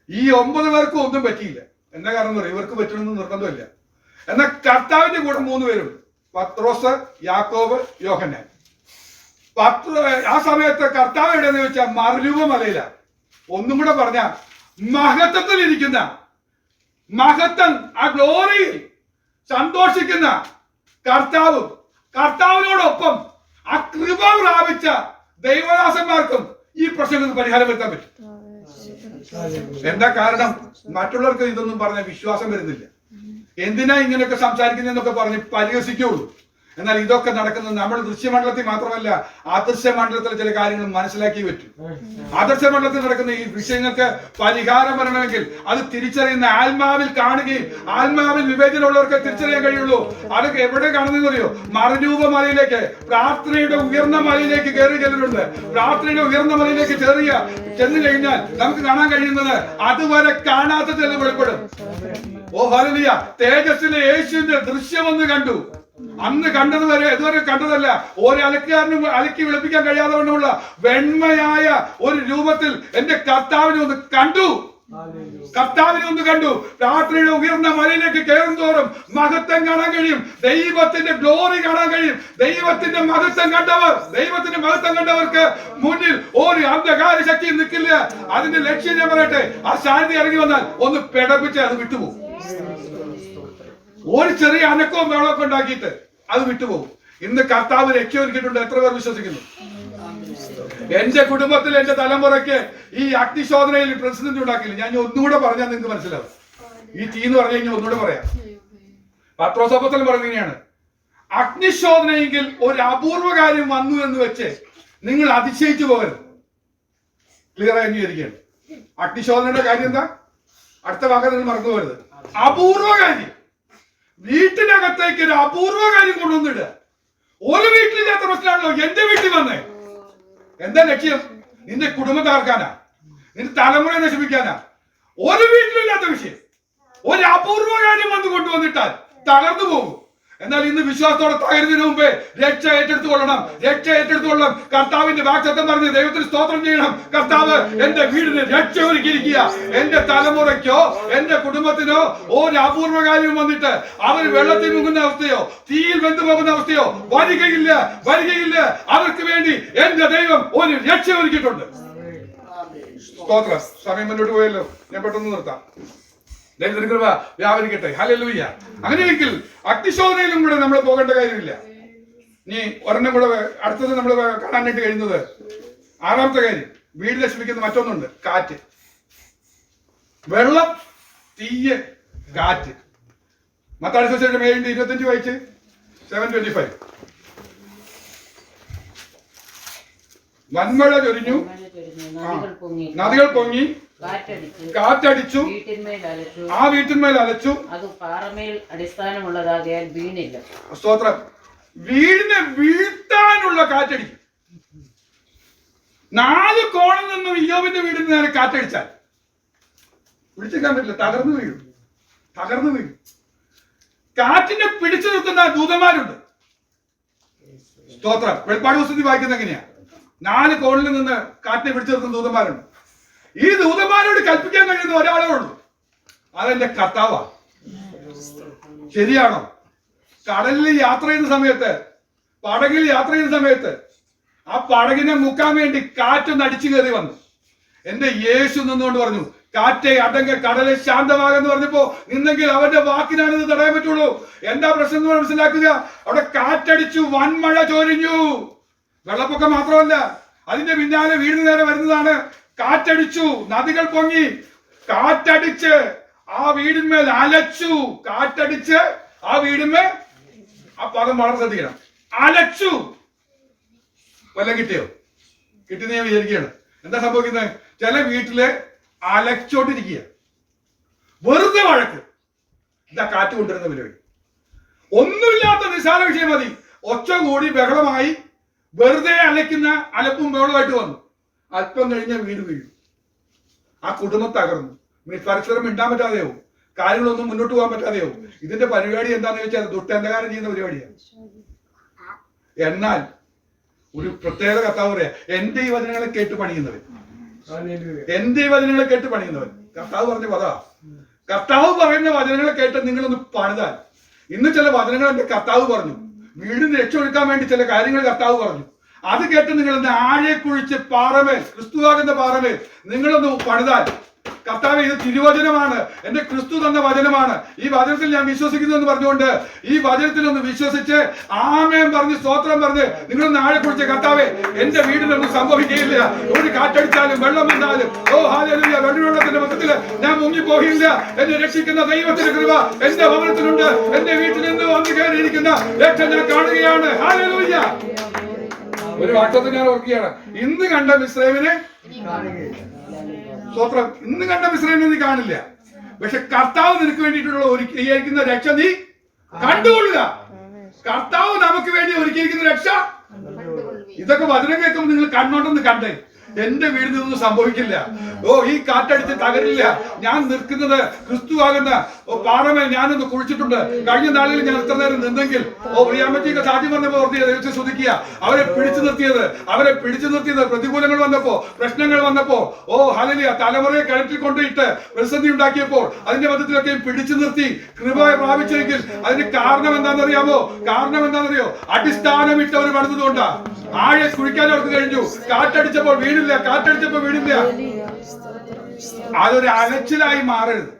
ഈ 9 പേർക്കും ഒന്നും പറ്റിയില്ല. എന്താ കാരണം എന്ന് പറയും? ഇവർക്ക് പറ്റണമെന്ന് നിർബന്ധമില്ല. എന്നാൽ കർത്താവിന്റെ കൂടെ 3 പേരുണ്ട്, പത്രോസ്, യാക്കോബ്, യോഹന്നാൻ. ആ സമയത്ത് കർത്താവ് എവിടെയെന്ന് വെച്ചാൽ മറുരൂപ മലയില. ഒന്നും കൂടെ പറഞ്ഞ മഹത്വത്തിൽ ഇരിക്കുന്ന, മഹത്വം, ആ ഗ്ലോറിയിൽ സന്തോഷിക്കുന്ന കർത്താവിനോടൊപ്പം ആ കൃപ പ്രാപിച്ച ദൈവദാസന്മാർക്കും ഈ പ്രശ്നങ്ങൾക്ക് പരിഹാരം വരുത്താൻ പറ്റും. എന്താ കാരണം? മറ്റുള്ളവർക്ക് ഇതൊന്നും പറഞ്ഞ വിശ്വാസം വരുന്നില്ല. എന്തിനാ ഇങ്ങനെയൊക്കെ സംസാരിക്കുന്നതെന്നൊക്കെ പറഞ്ഞ് പരിഹസിക്കുള്ളൂ. എന്നാൽ ഇതൊക്കെ നടക്കുന്നത് നമ്മൾ ദൃശ്യമണ്ഡലത്തിൽ മാത്രമല്ല, അദൃശ്യ മണ്ഡലത്തിൽ ചില കാര്യങ്ങൾ മനസ്സിലാക്കി പറ്റും. അദൃശ്യ മണ്ഡലത്തിൽ നടക്കുന്ന ഈ വിഷയങ്ങൾക്ക് പരിഹാരം വരണമെങ്കിൽ അത് തിരിച്ചറിയുന്ന ആത്മാവിൽ കാണുകയും ആത്മാവിൽ വിവേചനമുള്ളവർക്ക് തിരിച്ചറിയാൻ കഴിയുള്ളൂ. അതൊക്കെ എവിടെ കാണുന്നതെന്ന് അറിയോ? മറുരൂപ മലയിലേക്ക്, പ്രാർത്ഥനയുടെ ഉയർന്ന മലയിലേക്ക് കയറി ചെല്ലുന്നുണ്ട്. പ്രാർത്ഥനയുടെ ഉയർന്ന മലയിലേക്ക് ചെന്ന് കഴിഞ്ഞാൽ നമുക്ക് കാണാൻ കഴിയുന്നത് അതുവരെ കാണാത്ത ചില വെളിപ്പെടും. ഓ ഹല്ലേലൂയ! തേജസ്സിലെ യേശുവിന്റെ ദൃശ്യമൊന്ന് കണ്ടു. അന്ന് കണ്ടതുവരെ ഇതുവരെ കണ്ടതല്ല. ഒരു അലക്കുകാരനും അലക്കി വിളിപ്പിക്കാൻ കഴിയാതെ വണ്ണമുള്ള വെണ്മയായ ഒരു രൂപത്തിൽ എന്റെ കർത്താവിനെ ഒന്ന് കണ്ടു. രാത്രിയുടെ ഉയർന്ന മലയിലേക്ക് കയറും തോറും മഹത്വം കാണാൻ കഴിയും. ദൈവത്തിന്റെ ഗ്ലോറി കാണാൻ കഴിയും. ദൈവത്തിന്റെ മഹത്വം കണ്ടവർക്ക് മുന്നിൽ ഒരു അന്ധകാര ശക്തി നിൽക്കില്ല. അതിന്റെ ലക്ഷ്യം ഞാൻ പറയട്ടെ, ആ ശാന്തി ഇറങ്ങി വന്നാൽ ഒന്ന് പിടപ്പിച്ച് അത് വിട്ടുപോകും. ഒരു ചെറിയ അനക്കവും വെള്ളമൊക്കെ ഉണ്ടാക്കിയിട്ട് അത് വിട്ടുപോകും. ഇന്ന് കർത്താവ് രക്ഷയൊരുക്കിയിട്ടുണ്ട്. എത്ര പേർ വിശ്വസിക്കുന്നു? എന്റെ കുടുംബത്തിൽ എന്റെ തലമുറയ്ക്ക് ഈ അഗ്നിശോധനയിൽ പ്രസിഡന്റ് ഉണ്ടാക്കില്ല. ഞാൻ ഒന്നുകൂടെ പറഞ്ഞാൽ നിങ്ങൾക്ക് മനസ്സിലാവും. ഈ തീ എന്ന് പറഞ്ഞു കഴിഞ്ഞാൽ ഒന്നുകൂടെ പറയാം. പത്രോസ് അപ്പോസ്തലൻ പറയുന്നതാണ്, അഗ്നിശോധനയെങ്കിൽ ഒരു അപൂർവ കാര്യം വന്നു എന്ന് വെച്ച് നിങ്ങൾ അതിശയിച്ചു പോകരുത്. ക്ലിയർ ആയി അംഗീകരിക്കുകയാണ്. അഗ്നിശോധനയുടെ കാര്യം എന്താ? അടുത്ത വാക്ക് നിങ്ങൾ മറന്നു പോകരുത്. അപൂർവ കാര്യം. വീട്ടിനകത്തേക്ക് ഒരു അപൂർവ കാര്യം കൊണ്ടുവന്നിടുക. ഒരു വീട്ടിലില്ലാത്ത പ്രശ്നമാണല്ലോ എന്റെ വീട്ടിൽ വന്നേ. എന്താ ലക്ഷ്യം? നിന്റെ കുടുംബം തകർക്കാനാ, നിന്റെ തലമുറയെ നശിപ്പിക്കാനാ. ഒരു വീട്ടിലില്ലാത്ത വിഷയം ഒരു അപൂർവ കാര്യം വന്ന് കൊണ്ടുവന്നിട്ടാൽ തകർന്നു പോകും. എന്നാൽ ഇന്ന് വിശ്വാസത്തോടെ തകരുന്നതിന് മുമ്പേ രക്ഷ ഏറ്റെടുത്തുകൊള്ളണം. കർത്താവിന്റെ വാഗ്ദത്തം പറഞ്ഞ് ദൈവത്തിന് സ്തോത്രം ചെയ്യണം. കർത്താവ് എന്റെ വീടിന് രക്ഷ ഒരുക്കിയിരിക്കുക. എന്റെ തലമുറയ്ക്കോ എന്റെ കുടുംബത്തിനോ ഒരു അപൂർവ കാര്യം വന്നിട്ട് അവർ വെള്ളത്തിൽ മുങ്ങുന്ന അവസ്ഥയോ തീയിൽ വെന്തു പോകുന്ന അവസ്ഥയോ വരികയില്ല. അവർക്ക് വേണ്ടി എന്റെ ദൈവം ഒരു രക്ഷ ഒരുക്കിയിട്ടുണ്ട്. സ്തോത്രം. സമയം മുന്നോട്ട് പോയല്ലോ, ഞാൻ പെട്ടെന്ന് നിർത്താം. കൃപ വ്യാപരിക്കട്ടെ. ഹല്ലേലൂയ. അങ്ങനെയെങ്കിൽ അഗ്നിശോധനയിലും കൂടെ നമ്മൾ പോകേണ്ട കാര്യമില്ല. ഇനി ഒരെണ്ണം കൂടെ അടുത്തത് നമ്മൾ കാണാനായിട്ട് കഴിയുന്നത് 6ാമത്തെ കാര്യം, വീട് നശിപ്പിക്കുന്ന മറ്റൊന്നുണ്ട്, കാറ്റ്. വെള്ളം, തീയ്, കാറ്റ്. മത്തായി സുവിശേഷം 7:25 വായിച്ച്. 7:25. വൻമഴ ചൊരിഞ്ഞു, നദികൾ പൊങ്ങി, കാറ്റടിച്ചു, ആ വീട്ടിന്മേൽ അലച്ചു, അത് പാറമേൽ അടിസ്ഥാനമുള്ളതാകിയാൽ വീണില്ല. സ്തോത്രം. വീടിനെ വീഴ്ത്താനുള്ള കാറ്റടിക്കും. 4 കോണിൽ നിന്നും ഇയ്യോബിന്റെ വീടിന് നേരെ കാറ്റടിച്ചാൽ പിടിച്ചേക്കാൻ പറ്റില്ല, തകർന്നു വീഴും. കാറ്റിനെ പിടിച്ചു നിർത്തുന്ന ദൂതന്മാരുണ്ട്. സ്തോത്രം. വെളിപ്പാട് പുസ്തകത്തിൽ വായിക്കുന്നത് എങ്ങനെയാ? 4 കോണിൽ നിന്ന് കാറ്റിനെ പിടിച്ചു നിർത്തുന്ന ദൂതന്മാരുണ്ട്. ഈ ദൂതന്മാരോട് കൽപ്പിക്കാൻ കഴിയുന്ന ഒരാളേ ഉള്ളൂ, അതെന്റെ കർത്താവാ. ശരിയാണോ? കടലിൽ യാത്ര ചെയ്യുന്ന സമയത്ത്, പടകിൽ യാത്ര ചെയ്യുന്ന സമയത്ത് ആ പടകിനെ മുക്കാൻ വേണ്ടി കാറ്റൊന്ന് അടിച്ചു കയറി വന്നു. എന്റെ യേശു നിന്നുകൊണ്ട് പറഞ്ഞു, കാറ്റെ അടങ്ങ, കടലെ ശാന്തമാകെന്ന് പറഞ്ഞപ്പോ നിന്നെങ്കിൽ അവന്റെ വാക്കിനാണ് ഇത് തടയാൻ പറ്റുള്ളൂ. എന്താ പ്രശ്നം എന്ന് മനസ്സിലാക്കുക. അവിടെ കാറ്റടിച്ചു, വൻമഴ ചൊരിഞ്ഞു. വെള്ളപ്പൊക്കം മാത്രമല്ല, അതിന്റെ പിന്നാലെ വീടിന് നേരെ വരുന്നതാണ്. കാറ്റടിച്ചു, നദികൾ പൊങ്ങി, കാറ്റടിച്ച് ആ വീടിന്മേൽ അലച്ചു. കാറ്റടിച്ച് ആ വീടിന്മേൽ, ആ പദം വളരെ ശ്രദ്ധിക്കണം, അലച്ചു. വല്ലതും കിട്ടിയോ? കിട്ടുന്ന ഞാൻ വിചാരിക്കുകയാണ്. എന്താ സംഭവിക്കുന്നത്? ചില വീട്ടില് അലച്ചോണ്ടിരിക്കുക, വെറുതെ വഴക്ക്. എന്താ കാറ്റ് കൊണ്ടുവരുന്ന പരിപാടി? ഒന്നുമില്ലാത്ത നിസ്സാര വിഷയം മതി, ഒച്ച കൂടി ബഹളമായി വെറുതെ അലയ്ക്കുന്ന അലപ്പും ബഹളമായിട്ട് വന്നു. അല്പം കഴിഞ്ഞ വീട് വീഴും, ആ കുടുംബം തകർന്നു. പരസ്പരം മിണ്ടാൻ പറ്റാതെയാവും, കാര്യങ്ങളൊന്നും മുന്നോട്ട് പോകാൻ പറ്റാതെയാവും. ഇതിന്റെ പരിപാടി എന്താണെന്ന് ചോദിച്ചാൽ ദുഷ്ടന്ധകാരം ചെയ്യുന്ന പരിപാടിയാണ്. എന്നാൽ ഒരു പ്രത്യേക കർത്താവ് പറയാ, എന്റെ ഈ വചനങ്ങളെ കേട്ട് പണിയുന്നവൻ, കർത്താവ് പറഞ്ഞ പദാ. കർത്താവ് പറയുന്ന വചനങ്ങളെ കേട്ട് നിങ്ങളൊന്ന് പണിതാൽ. ഇന്ന് ചില വചനങ്ങൾ എന്റെ കർത്താവ് പറഞ്ഞു, വീടിന് രക്ഷയൊടുക്കാൻ വേണ്ടി ചില കാര്യങ്ങൾ കർത്താവ് പറഞ്ഞു. അത് കേട്ട് നിങ്ങൾ ആഴെ കുഴിച്ച് പാറമേൽ, ക്രിസ്തുവാകുന്ന പാറമേൽ നിങ്ങളൊന്ന് പണിതാൽ കർത്താവേ ഇത് തിരുവചനമാണ്, എന്റെ ക്രിസ്തു തന്ന വചനമാണ്, ഈ വചനത്തിൽ ഞാൻ വിശ്വസിക്കുന്നു എന്ന് പറഞ്ഞുകൊണ്ട് ഈ വചനത്തിൽ ഒന്ന് വിശ്വസിച്ച് ആമേൻ പറഞ്ഞ് സ്തോത്രം പറഞ്ഞ് നിങ്ങളൊന്ന് ആഴെ കുറിച്ച് കർത്താവേ എന്റെ വീടിനൊന്നും സംഭവിക്കുകയില്ല, ഒരു കാറ്റടിച്ചാലും വെള്ളം വന്നാലും ഓ ഹല്ലേലൂയ വെള്ളത്തിന്റെ മൊത്തത്തില് ഞാൻ മുങ്ങിപ്പോകില്ല, എന്നെ രക്ഷിക്കുന്ന ദൈവത്തിന്റെ കൃപ എന്റെ ഭവനത്തിലുണ്ട്, എന്റെ വീട്ടിൽ നിന്ന് വന്നു കയറിയിരിക്കുന്ന രക്ഷ ഞാൻ കാണുകയാണ്. ഹല്ലേലൂയ. ഒരു വാക്യത്തിൽ ഞാൻ ഓർക്കുകയാണ്, ഇന്ന് കണ്ട മിസ്രൈമിനെ സ്തോത്രം, ഇന്ന് കണ്ട മിസ്രൈമിനെ നീ കാണില്ല, പക്ഷെ കർത്താവ് നിനക്ക് വേണ്ടിയിട്ടുള്ള ഒരുക്കിയിരിക്കുന്ന രക്ഷ നീ കണ്ടുകൊള്ളുക. കർത്താവ് നമുക്ക് വേണ്ടി ഒരുക്കിയിരിക്കുന്ന രക്ഷ, ഇതൊക്കെ വചനം കേൾക്കുമ്പോൾ നിങ്ങൾ കണ്ണോട്ടൊന്ന് കണ്ടേ. എന്റെ വീടിൽ നിന്നും സംഭവിക്കില്ല, ഓ ഈ കാറ്റടിച്ച് തകരില്ല, ഞാൻ നിൽക്കുന്നത് ക്രിസ്തു ആകുന്ന പാറമേ ഞാനൊന്ന് കുഴിച്ചിട്ടുണ്ട്. കഴിഞ്ഞ നാളിൽ ഞാൻ ഇത്ര നേരം നിന്നെങ്കിൽ ഓ പ്രിയാമ്മച്ചിക്ക് സാധ്യം വന്നപ്പോ ഓർത്തിയ ദൈവത്തെ സ്തുതിക്കുക. അവരെ പിടിച്ചു നിർത്തിയത് പ്രതികൂലങ്ങൾ വന്നപ്പോ, പ്രശ്നങ്ങൾ വന്നപ്പോ, ഓ ഹല്ലേലൂയ, തലമുറയെ കഴുത്തിൽ കൊണ്ടിട്ട് പ്രതിസന്ധി ഉണ്ടാക്കിയപ്പോൾ അതിന്റെ മധ്യത്തിലൊക്കെ പിടിച്ചു നിർത്തി കൃപയെ പ്രാപിച്ചെങ്കിൽ അതിന് കാരണം എന്താണെന്നറിയാമോ? അടിസ്ഥാനമിട്ട് അവർ പണിതുകൊണ്ടാ. ആഴെ കുഴിക്കാൻ അവർക്ക് കഴിഞ്ഞു. കാറ്റടിച്ചപ്പോൾ വീടില്ല. അതൊരു അലച്ചിലായി മാറരുത്,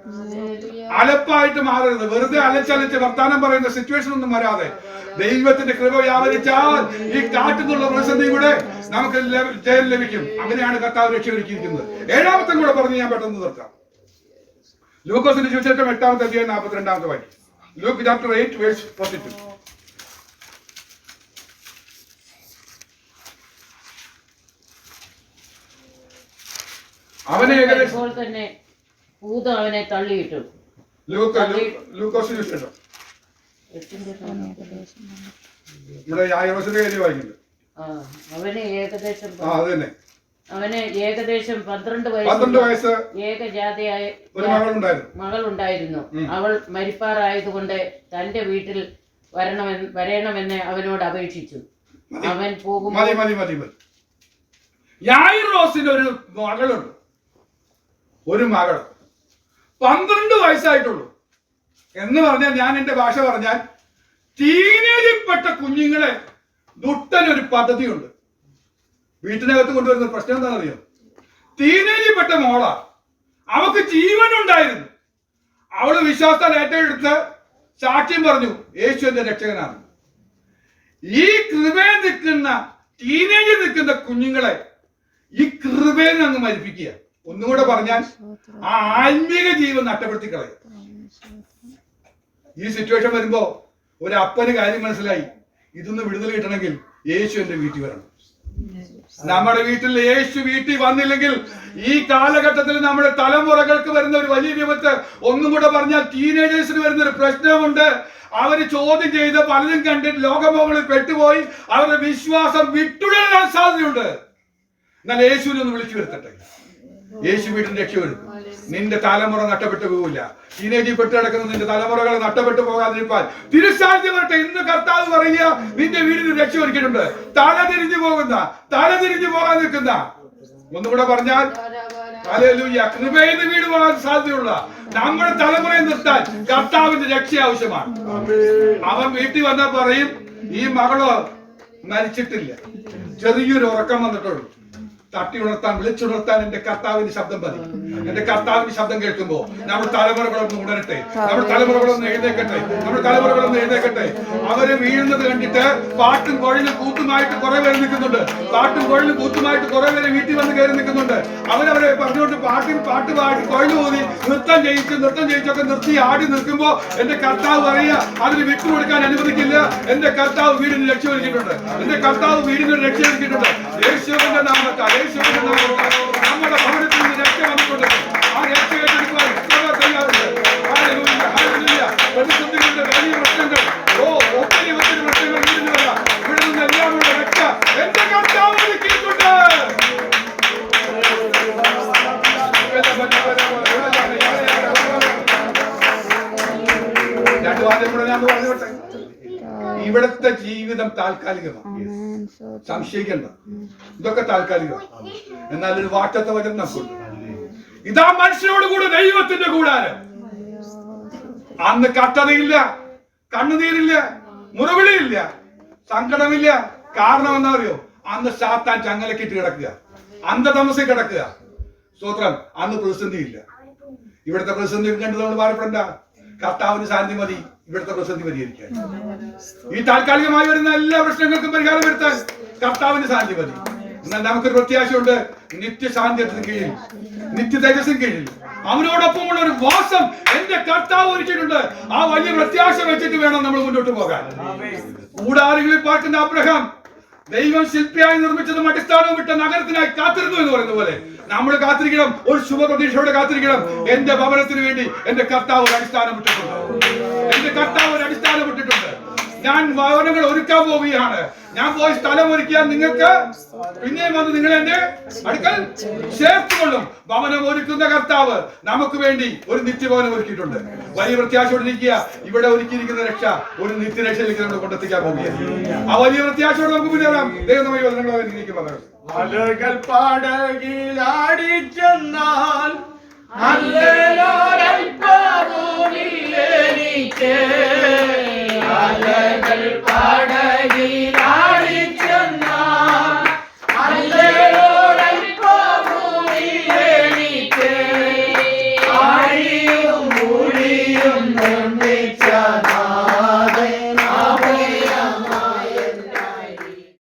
അലപ്പായിട്ട് മാറരുത്. വെറുതെ അലച്ചലച്ച് വർത്താനം പറയുന്ന സിറ്റുവേഷൻ ഒന്നും വരാതെ ദൈവത്തിന്റെ കൃപ വ്യാപരിച്ചാൽ ഈ കാറ്റുന്നുള്ള പ്രതിസന്ധി കൂടെ നമുക്ക് ജയം ലഭിക്കും. അങ്ങനെയാണ് കർത്താവ് രക്ഷയൊരുക്കിയിരിക്കുന്നത്. 7ാമത്തെ കൂടെ പറഞ്ഞ് ഞാൻ പെട്ടെന്ന് നിർത്താം. ലൂക്കോസിന്റെ സുവിശേഷം 8-ാമത്തെ അധ്യായം 42-ാമത്തെ വാക്യം. Luke chapter 8 verse 42. അവനെ ഇപ്പോൾ തന്നെ ഭൂതം അവനെ തള്ളിയിട്ടു. ലൂക്കോസിന്റെ സുവിശേഷം നമ്മുടെ യായിറോസിന്റെ കാര്യം വായിക്കുന്നുണ്ട്. അവന് ഏകദേശം 12 വയസ്സ് ഏകജാതയായ ഒരു മകളുണ്ടായിരുന്നു. അവൾ മരിപ്പാറായതുകൊണ്ട് തന്റെ വീട്ടിൽ വരണമെന്ന് അവനോട് അപേക്ഷിച്ചു. അവൻ പോകുമ്പോൾ യായിറോസിന് ഒരു മകൾ 12 വയസ്സായിട്ടുള്ളൂ എന്ന് പറഞ്ഞാൽ, ഞാൻ എന്റെ ഭാഷ പറഞ്ഞാൽ ടീനേജിൽപ്പെട്ട കുഞ്ഞുങ്ങളെ ദുട്ടനൊരു പദ്ധതിയുണ്ട്. വീട്ടിനകത്ത് കൊണ്ടുവരുന്ന പ്രശ്നം എന്താണെന്നറിയോ? ടീനേജിൽപ്പെട്ട മോളാ, അവക്ക് ജീവനുണ്ടായിരുന്നു. അവള് വിശ്വാസത്താൽ ഏറ്റെടുത്ത് സാക്ഷ്യം പറഞ്ഞു, യേശു എന്റെ രക്ഷകനാണ്. ഈ കൃപയിൽ നിൽക്കുന്ന ടീനേജിൽ നിൽക്കുന്ന കുഞ്ഞുങ്ങളെ ഈ കൃപയിൽ അങ്ങ് മരിപ്പിക്കുക. ഒന്നുകൂടെ പറഞ്ഞാൽ ആ ആത്മീക ജീവൻ നഷ്ടപ്പെടുത്തി കളയും. ഈ സിറ്റുവേഷൻ വരുമ്പോ ഒരു അപ്പന് കാര്യം മനസ്സിലായി, ഇതൊന്ന് വിടുതൽ കിട്ടണമെങ്കിൽ യേശു എന്റെ വീട്ടിൽ വരണം. നമ്മുടെ വീട്ടിൽ യേശു വീട്ടിൽ വന്നില്ലെങ്കിൽ ഈ കാലഘട്ടത്തിൽ നമ്മുടെ തലമുറകൾക്ക് വരുന്ന ഒരു വലിയ വിപത്ത്, ഒന്നും കൂടെ പറഞ്ഞാൽ ടീനേജേഴ്സിന് വരുന്ന ഒരു പ്രശ്നമുണ്ട്. അവര് ചോദ്യം ചെയ്ത് പലതും കണ്ടിട്ട് ലോകമോഹങ്ങളിൽ പെട്ടുപോയി അവരുടെ വിശ്വാസം വിട്ടുടരാൻ സാധ്യതയുണ്ട്. എന്നാൽ യേശുവിനെ ഒന്ന് വിളിച്ചു വരുത്തട്ടെ. യേശു വീടിന്റെ രക്ഷയൊരുക്കും. നിന്റെ തലമുറ നഷ്ടപ്പെട്ടു പോകില്ല. ടീനേജിൽ പെട്ട് കിടക്കുന്ന നിന്റെ തലമുറകൾ നഷ്ടപ്പെട്ടു പോകാതിരിക്കാൻ തിരുസാധ്യം വരട്ടെ. ഇന്ന് കർത്താവ് പറയുക, നിന്റെ വീടിന് രക്ഷയൊരുക്കിയിട്ടുണ്ട്. തലതിരിഞ്ഞു പോകാൻ നിൽക്കുന്ന, ഒന്നുകൂടെ പറഞ്ഞാൽ ഹല്ലേലൂയ, കൃപയിൽ വീട് പോകാൻ സാധ്യതയുള്ള നമ്മുടെ തലമുറയെ നിർത്താൻ കർത്താവിന്റെ രക്ഷ ആവശ്യമാണ്. അവൻ വീട്ടിൽ വന്നാൽ പറയും, ഈ മകള് മരിച്ചിട്ടില്ല, ചെറിയൊരു ഉറക്കം വന്നിട്ടുള്ളൂ. തട്ടി ഉണർത്താൻ, വിളിച്ചുണർത്താൻ എന്റെ കർത്താവിന്റെ ശബ്ദം മതി. എന്റെ കർത്താവിന്റെ ശബ്ദം കേൾക്കുമ്പോ നമ്മുടെ തലമുറകളൊന്ന് ഉണരട്ടെ, നമ്മുടെ തലമുറകളൊന്ന് എഴുന്നേക്കട്ടെ. അവര് വീഴുന്നത് കണ്ടിട്ട് പാട്ടും കുഴലും കൂത്തുമായിട്ട് കുറെ പേര് നിൽക്കുന്നുണ്ട്. വീട്ടിൽ വന്ന് കയറി നിൽക്കുന്നുണ്ട്. അവരവരെ പറഞ്ഞുകൊണ്ട് പാട്ട് പാടി കുഴല് പോയി നൃത്തം ചെയ്യിച്ചൊക്കെ നിർത്തി ആടി നിൽക്കുമ്പോ എന്റെ കർത്താവ് പറയുക, അതിന് വിട്ടുകൊടുക്കാൻ അനുവദിക്കില്ല. എന്റെ കർത്താവ് വീടിന് രക്ഷയൊരുക്കിയിട്ടുണ്ട്. യേശുവിന്റെ നാമത്താൽ നമ്മുടെ ഭവനത്തിൽ നിന്ന് രക്ഷ വന്നിട്ടുണ്ട്. ആ രക്ഷ ഏറ്റെടുക്കുവാൻ തയ്യാറുണ്ട്. പ്രതിസന്ധികളുടെ വലിയ പ്രശ്നങ്ങൾ, ഒത്തിരി പ്രശ്നങ്ങൾ വീടിന് വരാം. ഇവിടെ നിന്ന് എല്ലാമുള്ള രക്ഷ എന്റെ കർത്താവ് ഒരുക്കിയിട്ടുണ്ട്. രണ്ടു വാദ്യം കൂടെ ഞാൻ പറഞ്ഞോട്ടെ. ഇവിടുത്തെ ജീവിതം താൽക്കാലികമാണ്, സംശയിക്കണ്ട. ഇതൊക്കെ താൽക്കാലികമാണ്. എന്നാൽ ഒരു വാക്തത്വ വചനം നമുക്കുണ്ട്. ഇതാ മനുഷ്യരോട് കൂടെ ദൈവത്തിന്റെ കൂടാരം. അന്ന് കട്ടതയില്ല, കണ്ണുനീരില്ല, മുറവിളിയില്ല, സങ്കടമില്ല. കാരണം എന്താ അറിയോ? അന്ന് സാത്താൻ ചങ്ങലക്കിട്ട് കിടക്കുക, അന്ധതമസിൽ കിടക്കുക. സ്തോത്രം. അന്ന് പ്രതിസന്ധിയില്ല. ഇവിടുത്തെ പ്രതിസന്ധി കണ്ട് നമ്മൾ ഭാരപ്പെടണ്ട. കർത്താവിന് സാന്നിധ്യം മതി ഇവിടുത്തെ പ്രതിസന്ധി പരിഹരിക്കാൻ. ഈ താൽക്കാലികമായി വരുന്ന എല്ലാ പ്രശ്നങ്ങൾക്കും പരിഹാരം വരുത്താൻ കർത്താവിന് സാന്നിധ്യം മതി. എന്നാൽ നമുക്കൊരു പ്രത്യാശയുണ്ട്. നിത്യശാന്തിയത്തിന് കീഴിൽ, നിത്യ തേജസ്സിന് കീഴിൽ അവനോടൊപ്പമുള്ള ഒരു വാസം എന്റെ കർത്താവ് ഒരുക്കിയിട്ടുണ്ട്. ആ വലിയ പ്രത്യാശ വെച്ചിട്ട് വേണം നമ്മൾ മുന്നോട്ട് പോകാൻ. കൂടാരങ്ങളിൽ പാർക്കുന്ന അബ്രഹാം ദൈവം ശില്പിയായി നിർമ്മിച്ചതും അടിസ്ഥാനവും വിട്ട നഗരത്തിനായി കാത്തിരുന്നു എന്ന് പറയുന്ന പോലെ നമ്മൾ കാത്തിരിക്കണം. ഒരു ശുഭപ്രതീക്ഷയോടെ കാത്തിരിക്കണം. എന്റെ ഭവനത്തിന് വേണ്ടി എന്റെ കർത്താവ് ഒരു അടിസ്ഥാനം വിട്ടിട്ടുണ്ട്. എന്റെ കർത്താവ് ഒരു അടിസ്ഥാനം വിട്ടിട്ടുണ്ട്. ഞാൻ ഭവനങ്ങൾ ഒരുക്കാൻ പോവുകയാണ്. ഞാൻ പോയി സ്ഥലം ഒരുക്കിയാൽ നിങ്ങൾക്ക് പിന്നെയും വന്ന് നിങ്ങൾ എന്റെ അടുക്കൽ ചേർത്തുകൊള്ളും. ഭവനം ഒരുക്കുന്ന കർത്താവ് നമുക്ക് വേണ്ടി ഒരു നിത്യഭവനം ഒരുക്കിയിട്ടുണ്ട്. വലിയ പ്രത്യാശയോടിരിക്കുക. ഇവിടെ ഒരുക്കിയിരിക്കുന്ന രക്ഷ ഒരു നിത്യരക്ഷയിലേക്ക് നമ്മൾ കൊണ്ടെത്തിക്കാൻ പോവുകയാണ്. ആ വലിയ പ്രത്യാശയോടെ നമുക്ക് മുന്നേറാം. ദൈവം നമ്മെ വചനങ്ങളെ അനുഗ്രഹിക്കുമാറാകട്ടെ. അലകൾ പടകിലാടിച്ചെന്നാൽ അലകൾ പടകിലാ